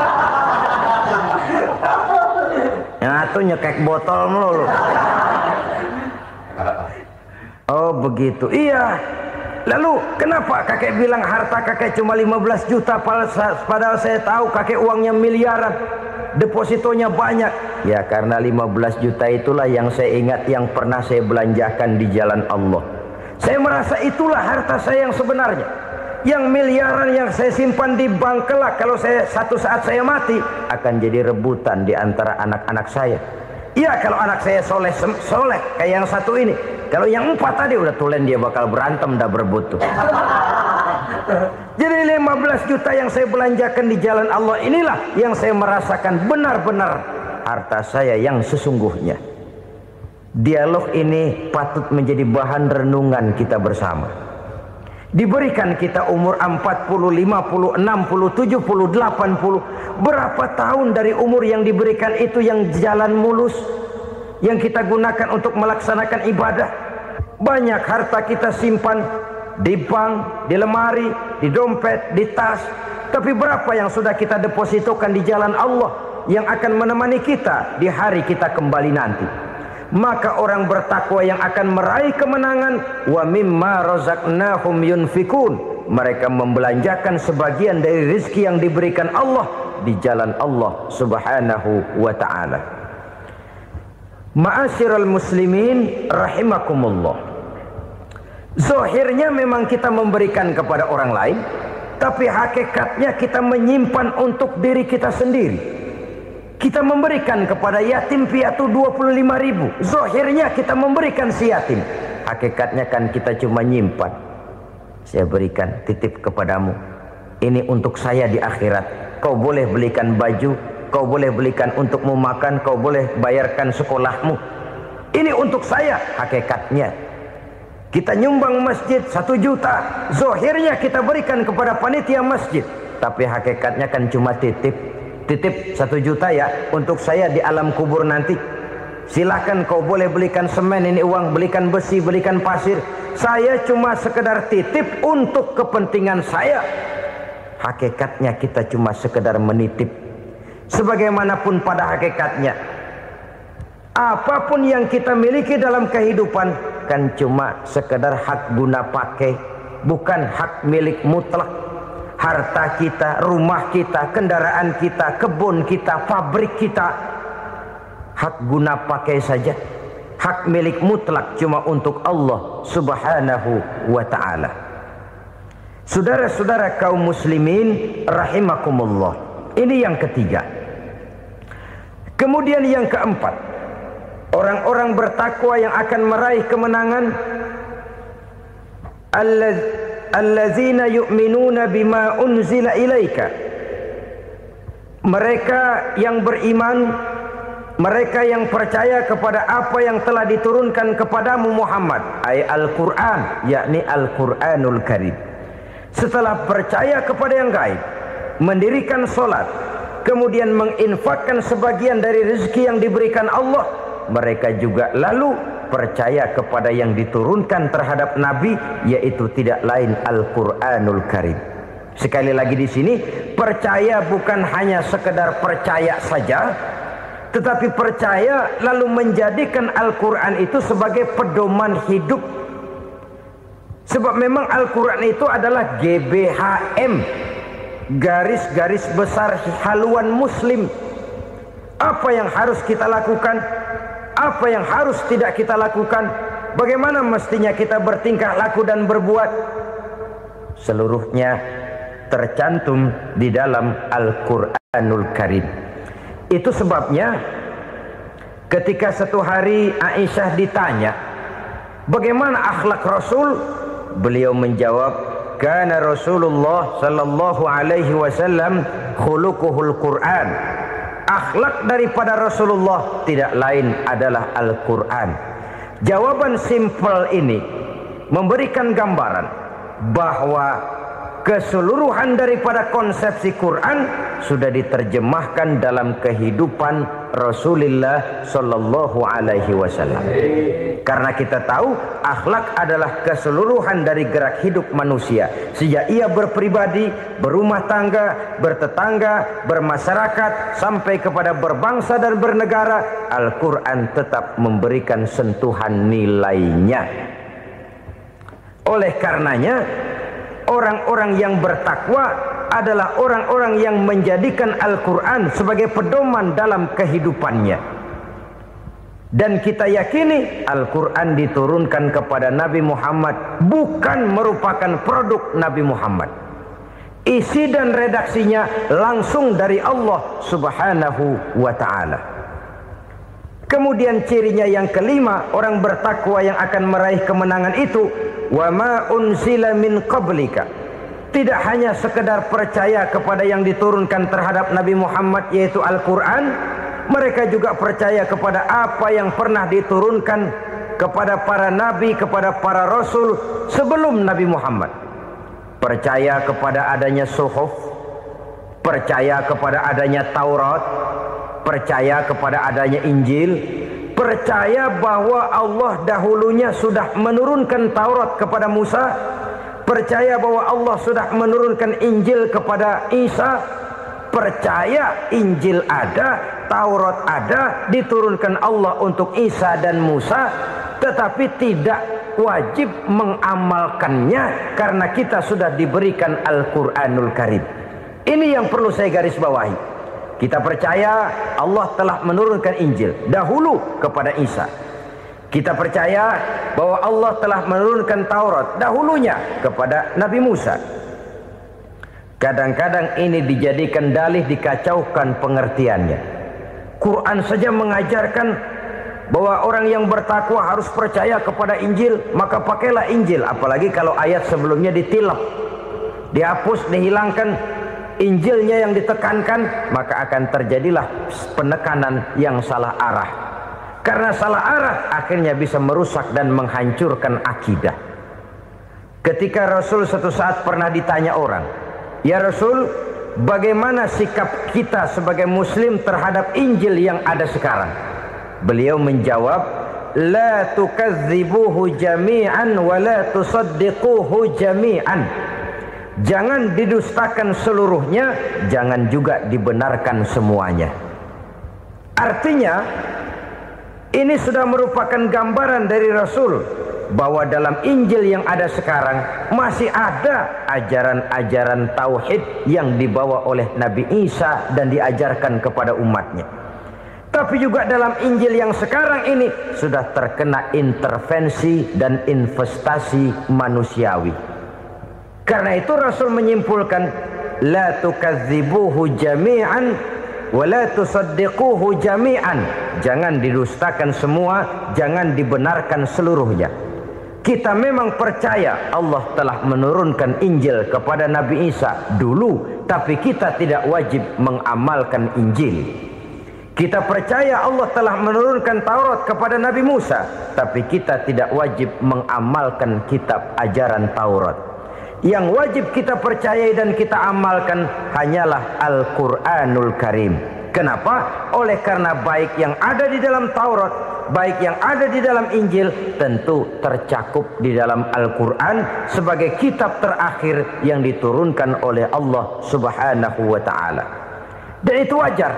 Yang 1 nyekek botol melulu. Oh begitu, iya. Lalu kenapa kakek bilang harta kakek cuma 15 juta padahal saya tahu kakek uangnya miliaran, depositonya banyak? Ya karena 15 juta itulah yang saya ingat yang pernah saya belanjakan di jalan Allah. Saya merasa itulah harta saya yang sebenarnya. Yang miliaran yang saya simpan di bank kelak kalau satu saat saya mati akan jadi rebutan di antara anak-anak saya. Iya kalau anak saya soleh kayak yang 1 ini. Kalau yang 4 tadi udah tulen dia bakal berantem dah berebut tuh. Jadi 15 juta yang saya belanjakan di jalan Allah inilah yang saya merasakan benar-benar harta saya yang sesungguhnya. Dialog ini patut menjadi bahan renungan kita bersama. Diberikan kita umur 40, 50, 60, 70, 80. Berapa tahun dari umur yang diberikan itu yang jalan mulus, yang kita gunakan untuk melaksanakan ibadah? Banyak harta kita simpan di bank, di lemari, di dompet, di tas. Tapi berapa yang sudah kita depositokan di jalan Allah yang akan menemani kita di hari kita kembali nanti? Maka orang bertakwa yang akan meraih kemenangan, wa mimma razaqnahum yunfikun, mereka membelanjakan sebagian dari rezeki yang diberikan Allah di jalan Allah Subhanahu wa ta'ala. Ma'asyiral muslimin rahimakumullah. Zahirnya memang kita memberikan kepada orang lain, tapi hakikatnya kita menyimpan untuk diri kita sendiri. Kita memberikan kepada yatim piatu 25.000. Zahirnya kita memberikan si yatim, hakikatnya kan kita cuma nyimpan. Saya berikan, titip kepadamu, ini untuk saya di akhirat. Kau boleh belikan baju, kau boleh belikan untukmu makan, kau boleh bayarkan sekolahmu. Ini untuk saya. Hakikatnya kita nyumbang masjid 1 juta, zahirnya kita berikan kepada panitia masjid, tapi hakikatnya kan cuma titip 1 juta ya, untuk saya di alam kubur nanti. Silahkan kau boleh belikan semen, ini uang, belikan besi, belikan pasir. Saya cuma sekedar titip untuk kepentingan saya. Hakikatnya kita cuma sekedar menitip. Sebagaimanapun pada hakikatnya, apapun yang kita miliki dalam kehidupan kan cuma sekedar hak guna pakai, bukan hak milik mutlak. Harta kita, rumah kita, kendaraan kita, kebun kita, pabrik kita, hak guna pakai saja. Hak milik mutlak cuma untuk Allah Subhanahu wa ta'ala. Saudara-saudara kaum muslimin rahimakumullah, ini yang ketiga. Kemudian yang keempat, orang-orang bertakwa yang akan meraih kemenangan, allazina yu'minuna bima unzila ilaika. Mereka yang beriman, mereka yang percaya kepada apa yang telah diturunkan kepadamu Muhammad, ay Al-Quran, yakni Al-Quranul Karim. Setelah percaya kepada yang gaib, mendirikan solat, kemudian menginfakkan sebagian dari rezeki yang diberikan Allah, mereka juga lalu percaya kepada yang diturunkan terhadap Nabi, yaitu tidak lain Al-Quranul Karim. Sekali lagi di sini, percaya bukan hanya sekedar percaya saja, tetapi percaya lalu menjadikan Al-Quran itu sebagai pedoman hidup. Sebab memang Al-Quran itu adalah GBHM, garis-garis besar haluan muslim. Apa yang harus kita lakukan, apa yang harus tidak kita lakukan, bagaimana mestinya kita bertingkah laku dan berbuat, seluruhnya tercantum di dalam Al-Quranul Karim. Itu sebabnya ketika satu hari Aisyah ditanya bagaimana akhlak Rasul, beliau menjawab, kana Rasulullah sallallahu alaihi wasallam khuluquhul Quran. Akhlak daripada Rasulullah tidak lain adalah Al-Quran. Jawaban simpel ini memberikan gambaran bahwa keseluruhan daripada konsepsi Quran sudah diterjemahkan dalam kehidupan Rasulullah sallallahu alaihi wasallam. Karena kita tahu akhlak adalah keseluruhan dari gerak hidup manusia. Sejak ia berpribadi, berumah tangga, bertetangga, bermasyarakat, sampai kepada berbangsa dan bernegara, Al-Quran tetap memberikan sentuhan nilainya. Oleh karenanya, orang-orang yang bertakwa adalah orang-orang yang menjadikan Al-Quran sebagai pedoman dalam kehidupannya. Dan kita yakini Al-Quran diturunkan kepada Nabi Muhammad, bukan merupakan produk Nabi Muhammad. Isi dan redaksinya langsung dari Allah Subhanahu wa ta'ala. Kemudian cirinya yang kelima, orang bertakwa yang akan meraih kemenangan itu, wa ma unzila min qablika. Tidak hanya sekedar percaya kepada yang diturunkan terhadap Nabi Muhammad, yaitu Al-Quran, mereka juga percaya kepada apa yang pernah diturunkan kepada para nabi, kepada para rasul sebelum Nabi Muhammad. Percaya kepada adanya suhuf, percaya kepada adanya Taurat, percaya kepada adanya Injil, percaya bahwa Allah dahulunya sudah menurunkan Taurat kepada Musa, percaya bahwa Allah sudah menurunkan Injil kepada Isa, percaya Injil ada, Taurat ada, diturunkan Allah untuk Isa dan Musa, tetapi tidak wajib mengamalkannya karena kita sudah diberikan Al-Quranul Karim. Ini yang perlu saya garis bawahi. Kita percaya Allah telah menurunkan Injil dahulu kepada Isa. Kita percaya bahwa Allah telah menurunkan Taurat dahulunya kepada Nabi Musa. Kadang-kadang ini dijadikan dalih, dikacaukan pengertiannya. Quran saja mengajarkan bahwa orang yang bertakwa harus percaya kepada Injil, maka pakailah Injil. Apalagi kalau ayat sebelumnya ditilap, dihapus, dihilangkan, Injilnya yang ditekankan, maka akan terjadilah penekanan yang salah arah. Karena salah arah akhirnya bisa merusak dan menghancurkan akidah. Ketika Rasul suatu saat pernah ditanya orang, "Ya Rasul, bagaimana sikap kita sebagai muslim terhadap Injil yang ada sekarang?" Beliau menjawab, "La tukadzibuhu jami'an wa la tusaddiquhu jami'an." Jangan didustakan seluruhnya, jangan juga dibenarkan semuanya. Artinya, ini sudah merupakan gambaran dari Rasul bahwa dalam Injil yang ada sekarang masih ada ajaran-ajaran tauhid yang dibawa oleh Nabi Isa dan diajarkan kepada umatnya. Tapi juga dalam Injil yang sekarang ini sudah terkena intervensi dan investasi manusiawi. Karena itu Rasul menyimpulkan, la tukadzibuhu jami'an wa la tusaddiquhu jami'an. Jangan didustakan semua, jangan dibenarkan seluruhnya. Kita memang percaya Allah telah menurunkan Injil kepada Nabi Isa dulu, tapi kita tidak wajib mengamalkan Injil. Kita percaya Allah telah menurunkan Taurat kepada Nabi Musa, tapi kita tidak wajib mengamalkan kitab ajaran Taurat. Yang wajib kita percayai dan kita amalkan hanyalah Al-Quranul Karim. Kenapa? Oleh karena baik yang ada di dalam Taurat, baik yang ada di dalam Injil, tentu tercakup di dalam Al-Quran sebagai kitab terakhir yang diturunkan oleh Allah Subhanahu wa Ta'ala. Dan itu wajar.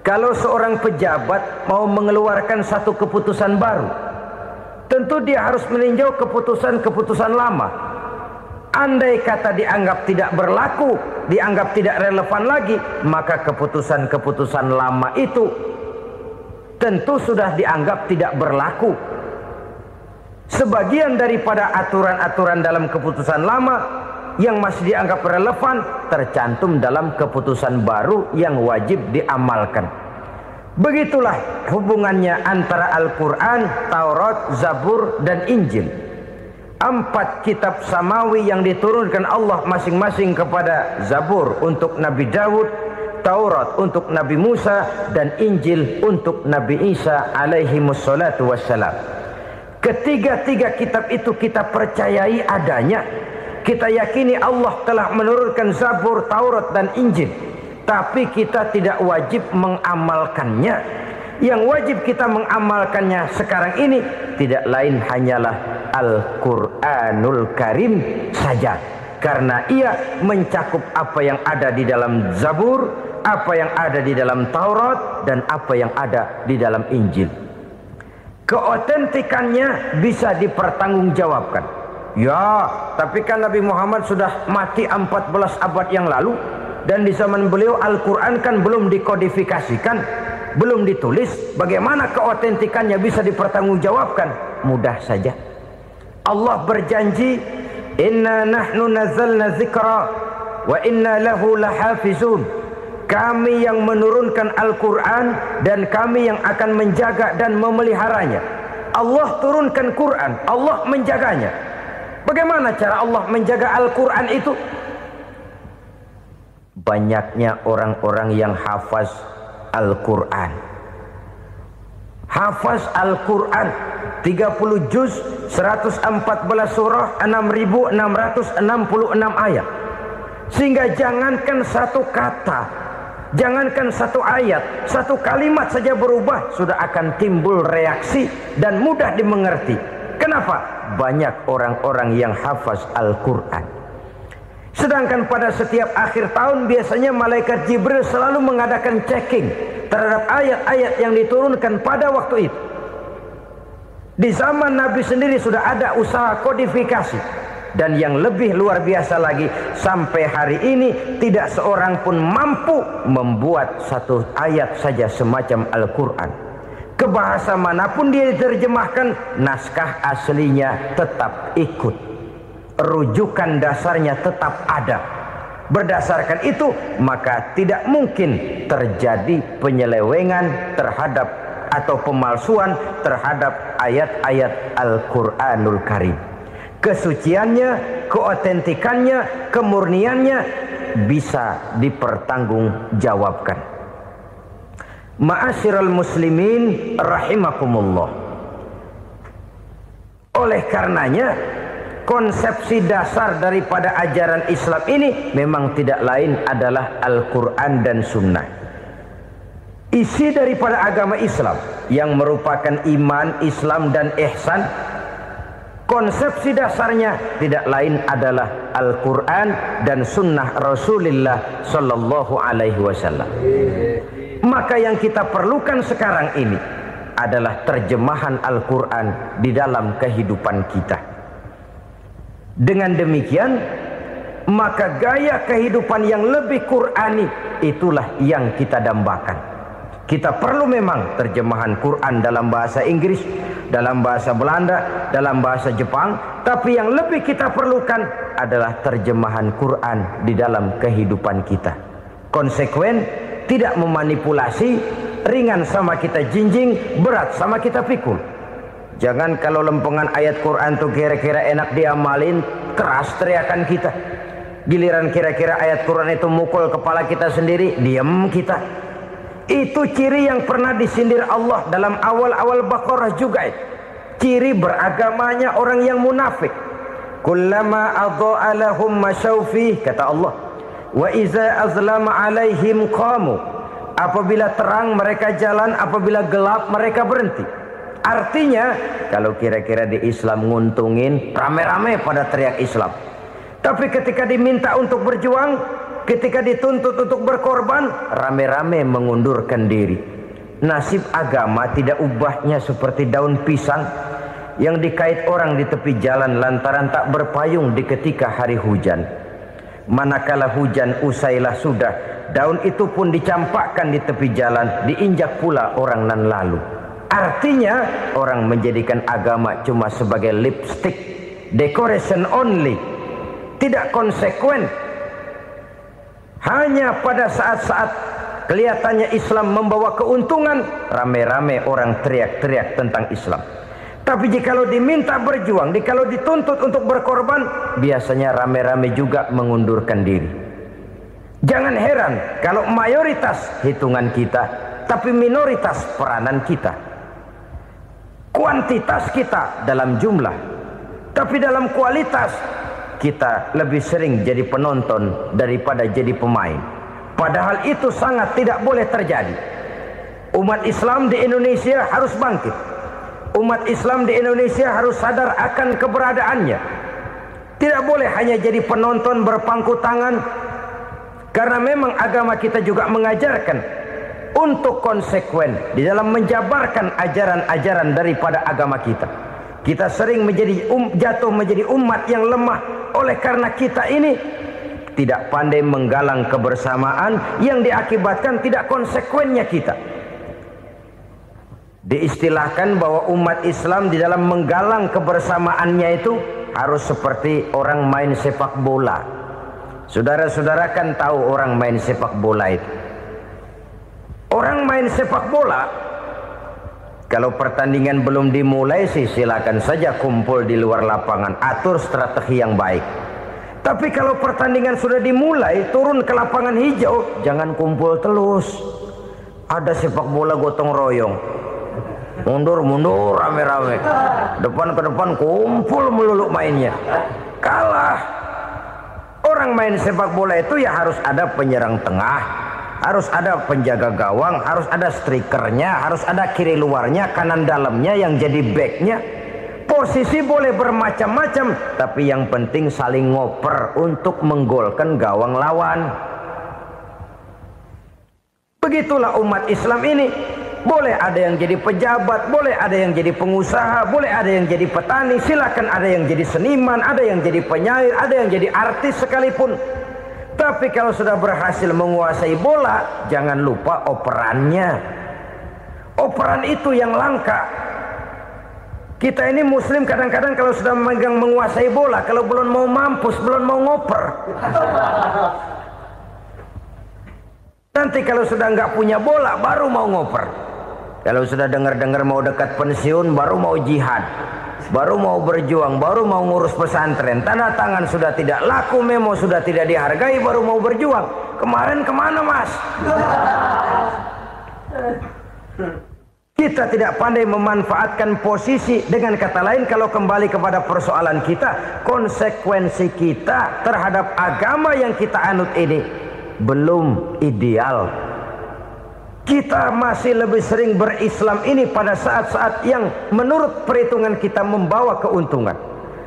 Kalau seorang pejabat mau mengeluarkan satu keputusan baru, tentu dia harus meninjau keputusan-keputusan lama. Andai kata dianggap tidak berlaku, dianggap tidak relevan lagi, maka keputusan-keputusan lama itu tentu sudah dianggap tidak berlaku. Sebagian daripada aturan-aturan dalam keputusan lama yang masih dianggap relevan tercantum dalam keputusan baru yang wajib diamalkan. Begitulah hubungannya antara Al-Quran, Taurat, Zabur, dan Injil. 4 kitab samawi yang diturunkan Allah masing-masing kepada Zabur untuk Nabi Daud, Taurat untuk Nabi Musa, dan Injil untuk Nabi Isa alaihi wassalatu wassalam. Ketiga-tiga kitab itu kita percayai adanya. Kita yakini Allah telah menurunkan Zabur, Taurat, dan Injil. Tapi kita tidak wajib mengamalkannya. Yang wajib kita mengamalkannya sekarang ini tidak lain hanyalah Al-Quranul Karim saja. Karena ia mencakup apa yang ada di dalam Zabur, apa yang ada di dalam Taurat, dan apa yang ada di dalam Injil. Keotentikannya bisa dipertanggungjawabkan. Ya, tapi kan Nabi Muhammad sudah mati 14 abad yang lalu, dan di zaman beliau Al-Quran kan belum dikodifikasikan, belum ditulis. Bagaimana keotentikannya bisa dipertanggungjawabkan? Mudah saja. Allah berjanji, "Inna nahnu nazzalna dzikra wa inna lahu lahafizun." Kami yang menurunkan Al-Quran dan kami yang akan menjaga dan memeliharanya. Allah turunkan Quran, Allah menjaganya. Bagaimana cara Allah menjaga Al-Quran itu? Banyaknya orang-orang yang hafaz Al-Quran. Hafaz Al-Quran 30 juz, 114 surah, 6.666 ayat. Sehingga jangankan satu kata, jangankan satu ayat, satu kalimat saja berubah sudah akan timbul reaksi dan mudah dimengerti. Kenapa? Banyak orang-orang yang hafaz Al-Quran. Sedangkan pada setiap akhir tahun biasanya malaikat Jibril selalu mengadakan checking terhadap ayat-ayat yang diturunkan pada waktu itu. Di zaman Nabi sendiri sudah ada usaha kodifikasi. Dan yang lebih luar biasa lagi, sampai hari ini tidak seorang pun mampu membuat satu ayat saja semacam Al-Quran. Ke bahasa manapun dia diterjemahkan, naskah aslinya tetap ikut. Rujukan dasarnya tetap ada. Berdasarkan itu, maka tidak mungkin terjadi penyelewengan terhadap atau pemalsuan terhadap ayat-ayat Al-Quranul Karim. Kesuciannya, keotentikannya, kemurniannya bisa dipertanggungjawabkan. Ma'asyiral muslimin rahimakumullah. Oleh karenanya, konsepsi dasar daripada ajaran Islam ini memang tidak lain adalah Al-Quran dan Sunnah. Isi daripada agama Islam yang merupakan iman, Islam dan ihsan, konsepsi dasarnya tidak lain adalah Al-Quran dan Sunnah Rasulullah Sallallahu Alaihi Wasallam. Maka yang kita perlukan sekarang ini adalah terjemahan Al-Quran di dalam kehidupan kita. Dengan demikian, maka gaya kehidupan yang lebih Qurani itulah yang kita dambakan. Kita perlu memang terjemahan Quran dalam bahasa Inggris, dalam bahasa Belanda, dalam bahasa Jepang, tapi yang lebih kita perlukan adalah terjemahan Quran di dalam kehidupan kita. Konsekuen, tidak memanipulasi, ringan sama kita jinjing, berat sama kita pikul. Jangan kalau lempengan ayat Quran tuh kira-kira enak diamalin, keras teriakan kita. Giliran kira-kira ayat Quran itu mukul kepala kita sendiri, diam kita. Itu ciri yang pernah disindir Allah dalam awal-awal Baqarah juga. Ciri beragamanya orang yang munafik. Kullama adha'a lahum masyawfih, kata Allah. Wa iza azlama alaihim qamu. Apabila terang mereka jalan, apabila gelap mereka berhenti. Artinya, kalau kira-kira di Islam nguntungin, rame-rame pada teriak Islam. Tapi ketika diminta untuk berjuang, ketika dituntut untuk berkorban, rame-rame mengundurkan diri. Nasib agama tidak ubahnya seperti daun pisang yang dikait orang di tepi jalan lantaran tak berpayung di ketika hari hujan. Manakala hujan usailah sudah, daun itu pun dicampakkan di tepi jalan, diinjak pula orang nan lalu. Artinya, orang menjadikan agama cuma sebagai lipstick, decoration only, tidak konsekuen. Hanya pada saat-saat kelihatannya Islam membawa keuntungan, rame-rame orang teriak-teriak tentang Islam. Tapi jikalau diminta berjuang, jikalau dituntut untuk berkorban, biasanya rame-rame juga mengundurkan diri. Jangan heran kalau mayoritas hitungan kita, tapi minoritas peranan kita. Kuantitas kita dalam jumlah, tapi dalam kualitas kita lebih sering jadi penonton daripada jadi pemain. Padahal itu sangat tidak boleh terjadi. Umat Islam di Indonesia harus bangkit. Umat Islam di Indonesia harus sadar akan keberadaannya. Tidak boleh hanya jadi penonton berpangku tangan. Karena memang agama kita juga mengajarkan untuk konsekuen di dalam menjabarkan ajaran-ajaran daripada agama kita. Kita sering jatuh menjadi umat yang lemah oleh karena kita ini tidak pandai menggalang kebersamaan yang diakibatkan tidak konsekuennya kita. Diistilahkan bahwa umat Islam di dalam menggalang kebersamaannya itu harus seperti orang main sepak bola. Saudara-saudara kan tahu orang main sepak bola itu. Orang main sepak bola, kalau pertandingan belum dimulai sih silakan saja kumpul di luar lapangan, atur strategi yang baik. Tapi kalau pertandingan sudah dimulai, turun ke lapangan hijau, jangan kumpul terus. Ada sepak bola gotong royong, mundur-mundur rame-rame, depan ke depan kumpul melulu mainnya. Kalah. Orang main sepak bola itu ya harus ada penyerang tengah, harus ada penjaga gawang, harus ada strikernya, harus ada kiri luarnya, kanan dalamnya yang jadi backnya. Posisi boleh bermacam-macam, tapi yang penting saling ngoper untuk menggolkan gawang lawan. Begitulah umat Islam ini. Boleh ada yang jadi pejabat, boleh ada yang jadi pengusaha, boleh ada yang jadi petani, silakan ada yang jadi seniman, ada yang jadi penyair, ada yang jadi artis sekalipun. Tapi kalau sudah berhasil menguasai bola, jangan lupa operannya. Operan itu yang langka. Kita ini muslim kadang-kadang kalau sudah memegang menguasai bola, kalau belum mau mampus, belum mau ngoper, Nanti kalau sudah nggak punya bola baru mau ngoper. Kalau sudah dengar-dengar mau dekat pensiun baru mau jihad, baru mau berjuang, baru mau ngurus pesantren. Tanda tangan sudah tidak laku, memo sudah tidak dihargai, baru mau berjuang. Kemarin kemana mas? Kita tidak pandai memanfaatkan posisi. Dengan kata lain, kalau kembali kepada persoalan kita, konsekuensi kita terhadap agama yang kita anut ini belum ideal. Kita masih lebih sering berislam ini pada saat-saat yang menurut perhitungan kita membawa keuntungan.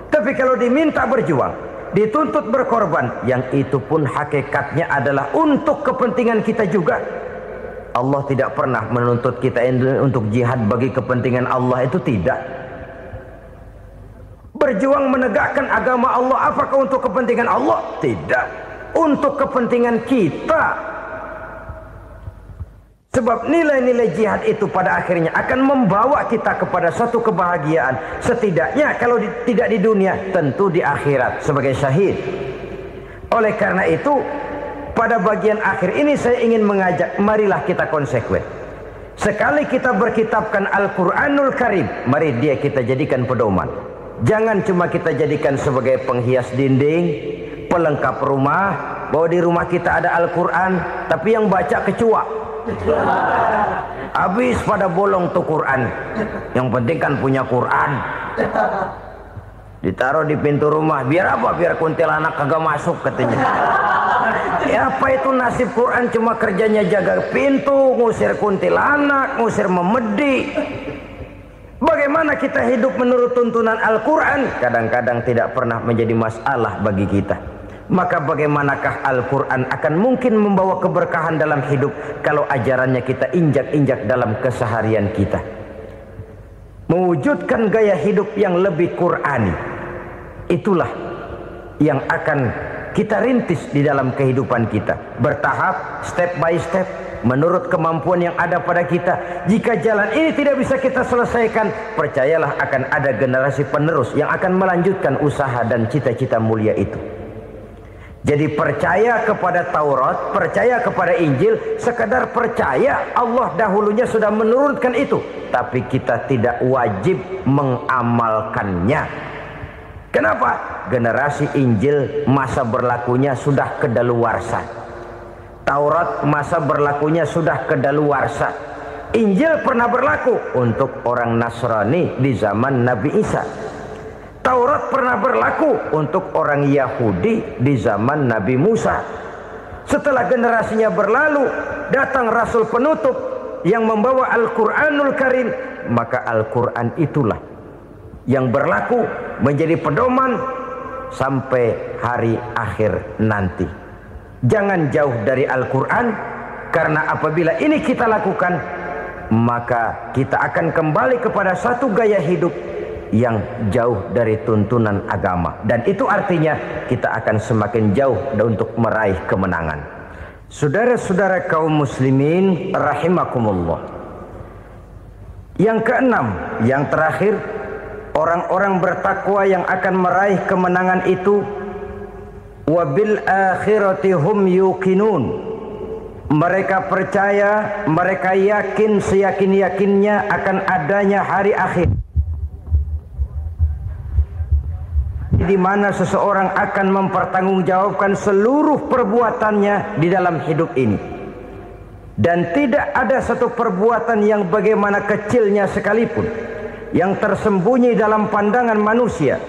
Tapi kalau diminta berjuang, dituntut berkorban, yang itu pun hakikatnya adalah untuk kepentingan kita juga. Allah tidak pernah menuntut kita untuk jihad bagi kepentingan Allah, itu tidak. Berjuang menegakkan agama Allah, apakah untuk kepentingan Allah? Tidak. Untuk kepentingan kita. Sebab nilai-nilai jihad itu pada akhirnya akan membawa kita kepada satu kebahagiaan. Setidaknya kalau tidak di dunia, tentu di akhirat sebagai syahid. Oleh karena itu, pada bagian akhir ini saya ingin mengajak, marilah kita konsekuen. Sekali kita berkitabkan Al-Quranul Karim, mari dia kita jadikan pedoman. Jangan cuma kita jadikan sebagai penghias dinding, pelengkap rumah, bahwa di rumah kita ada Al-Quran, tapi yang baca kecoa. Habis pada bolong tuh Quran. Yang penting kan punya Quran. Ditaruh di pintu rumah. Biar apa? Biar kuntilanak kagak masuk katanya. Ya apa itu nasib Quran? Cuma kerjanya jaga pintu, ngusir kuntilanak, ngusir memedi. Bagaimana kita hidup menurut tuntunan Al-Quran? Kadang-kadang tidak pernah menjadi masalah bagi kita. Maka bagaimanakah Al-Quran akan mungkin membawa keberkahan dalam hidup kalau ajarannya kita injak-injak dalam keseharian kita? Mewujudkan gaya hidup yang lebih Qurani, itulah yang akan kita rintis di dalam kehidupan kita. Bertahap, step by step, menurut kemampuan yang ada pada kita. Jika jalan ini tidak bisa kita selesaikan, percayalah akan ada generasi penerus yang akan melanjutkan usaha dan cita-cita mulia itu. Jadi percaya kepada Taurat, percaya kepada Injil, sekadar percaya Allah dahulunya sudah menurunkan itu, tapi kita tidak wajib mengamalkannya. Kenapa? Generasi Injil masa berlakunya sudah kedaluarsa. Taurat masa berlakunya sudah kedaluarsa. Injil pernah berlaku untuk orang Nasrani di zaman Nabi Isa. Taurat pernah berlaku untuk orang Yahudi di zaman Nabi Musa. Setelah generasinya berlalu, datang Rasul penutup yang membawa Al-Quranul Karim. Maka Al-Quran itulah yang berlaku menjadi pedoman sampai hari akhir nanti. Jangan jauh dari Al-Quran, karena apabila ini kita lakukan, maka kita akan kembali kepada satu gaya hidup yang jauh dari tuntunan agama, dan itu artinya kita akan semakin jauh untuk meraih kemenangan. Saudara-saudara kaum muslimin rahimakumullah. Yang keenam, yang terakhir, orang-orang bertakwa yang akan meraih kemenangan itu wabil akhirati hum yuqinun. Mereka percaya, mereka yakin seyakin-yakinnya akan adanya hari akhir, di mana seseorang akan mempertanggungjawabkan seluruh perbuatannya di dalam hidup ini. Dan tidak ada satu perbuatan yang bagaimana kecilnya sekalipun, yang tersembunyi dalam pandangan manusia,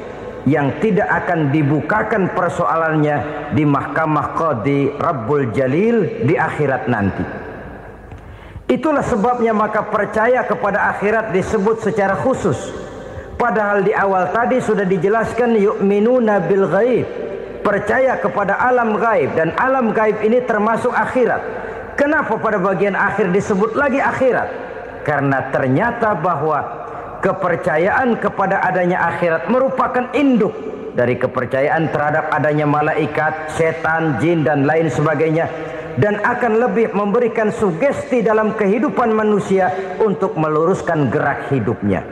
yang tidak akan dibukakan persoalannya di mahkamah Qadi Rabbul Jalil di akhirat nanti. Itulah sebabnya maka percaya kepada akhirat disebut secara khusus. Padahal di awal tadi sudah dijelaskan yu'minuna bil ghaib, percaya kepada alam gaib, dan alam gaib ini termasuk akhirat. Kenapa pada bagian akhir disebut lagi akhirat? Karena ternyata bahwa kepercayaan kepada adanya akhirat merupakan induk dari kepercayaan terhadap adanya malaikat, setan, jin dan lain sebagainya, dan akan lebih memberikan sugesti dalam kehidupan manusia untuk meluruskan gerak hidupnya.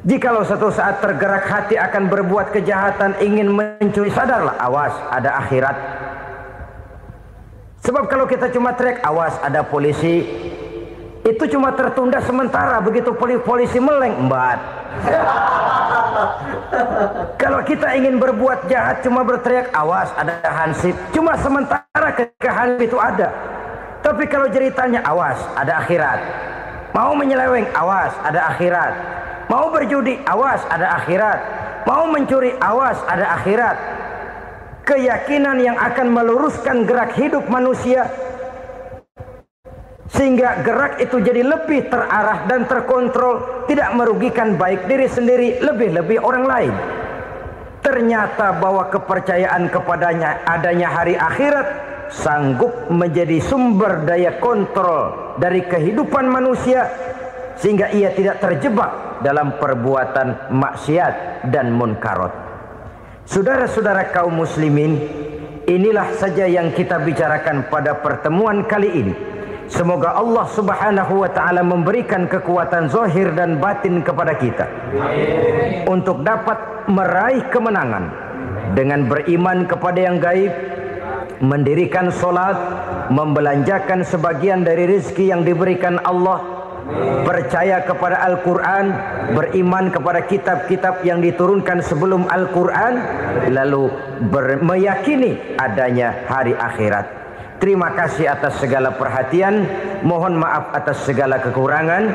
Jikalau satu saat tergerak hati akan berbuat kejahatan, ingin mencuri, sadarlah, awas, ada akhirat. Sebab kalau kita cuma teriak awas ada polisi, itu cuma tertunda sementara. Begitu polisi meleng, embat. Kalau kita ingin berbuat jahat cuma berteriak awas ada hansip, cuma sementara ketika hansip itu ada. Tapi kalau ceritanya awas ada akhirat, mau menyeleweng awas ada akhirat, mau berjudi awas ada akhirat, mau mencuri awas ada akhirat. Keyakinan yang akan meluruskan gerak hidup manusia sehingga gerak itu jadi lebih terarah dan terkontrol, tidak merugikan baik diri sendiri, lebih-lebih orang lain. Ternyata bahwa kepercayaan kepadanya adanya hari akhirat sanggup menjadi sumber daya kontrol dari kehidupan manusia sehingga ia tidak terjebak dalam perbuatan maksiat dan munkarat. Saudara-saudara kaum muslimin, inilah saja yang kita bicarakan pada pertemuan kali ini. Semoga Allah subhanahu wa ta'ala memberikan kekuatan zahir dan batin kepada kita untuk dapat meraih kemenangan dengan beriman kepada yang gaib, mendirikan solat, membelanjakan sebagian dari rezeki yang diberikan Allah, percaya kepada Al-Quran, beriman kepada kitab-kitab yang diturunkan sebelum Al-Quran, lalu meyakini adanya hari akhirat. Terima kasih atas segala perhatian, mohon maaf atas segala kekurangan.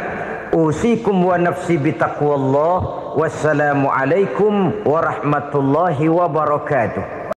Usikum wa nafsi bitaqwallah. Wassalamualaikum warahmatullahi wabarakatuh.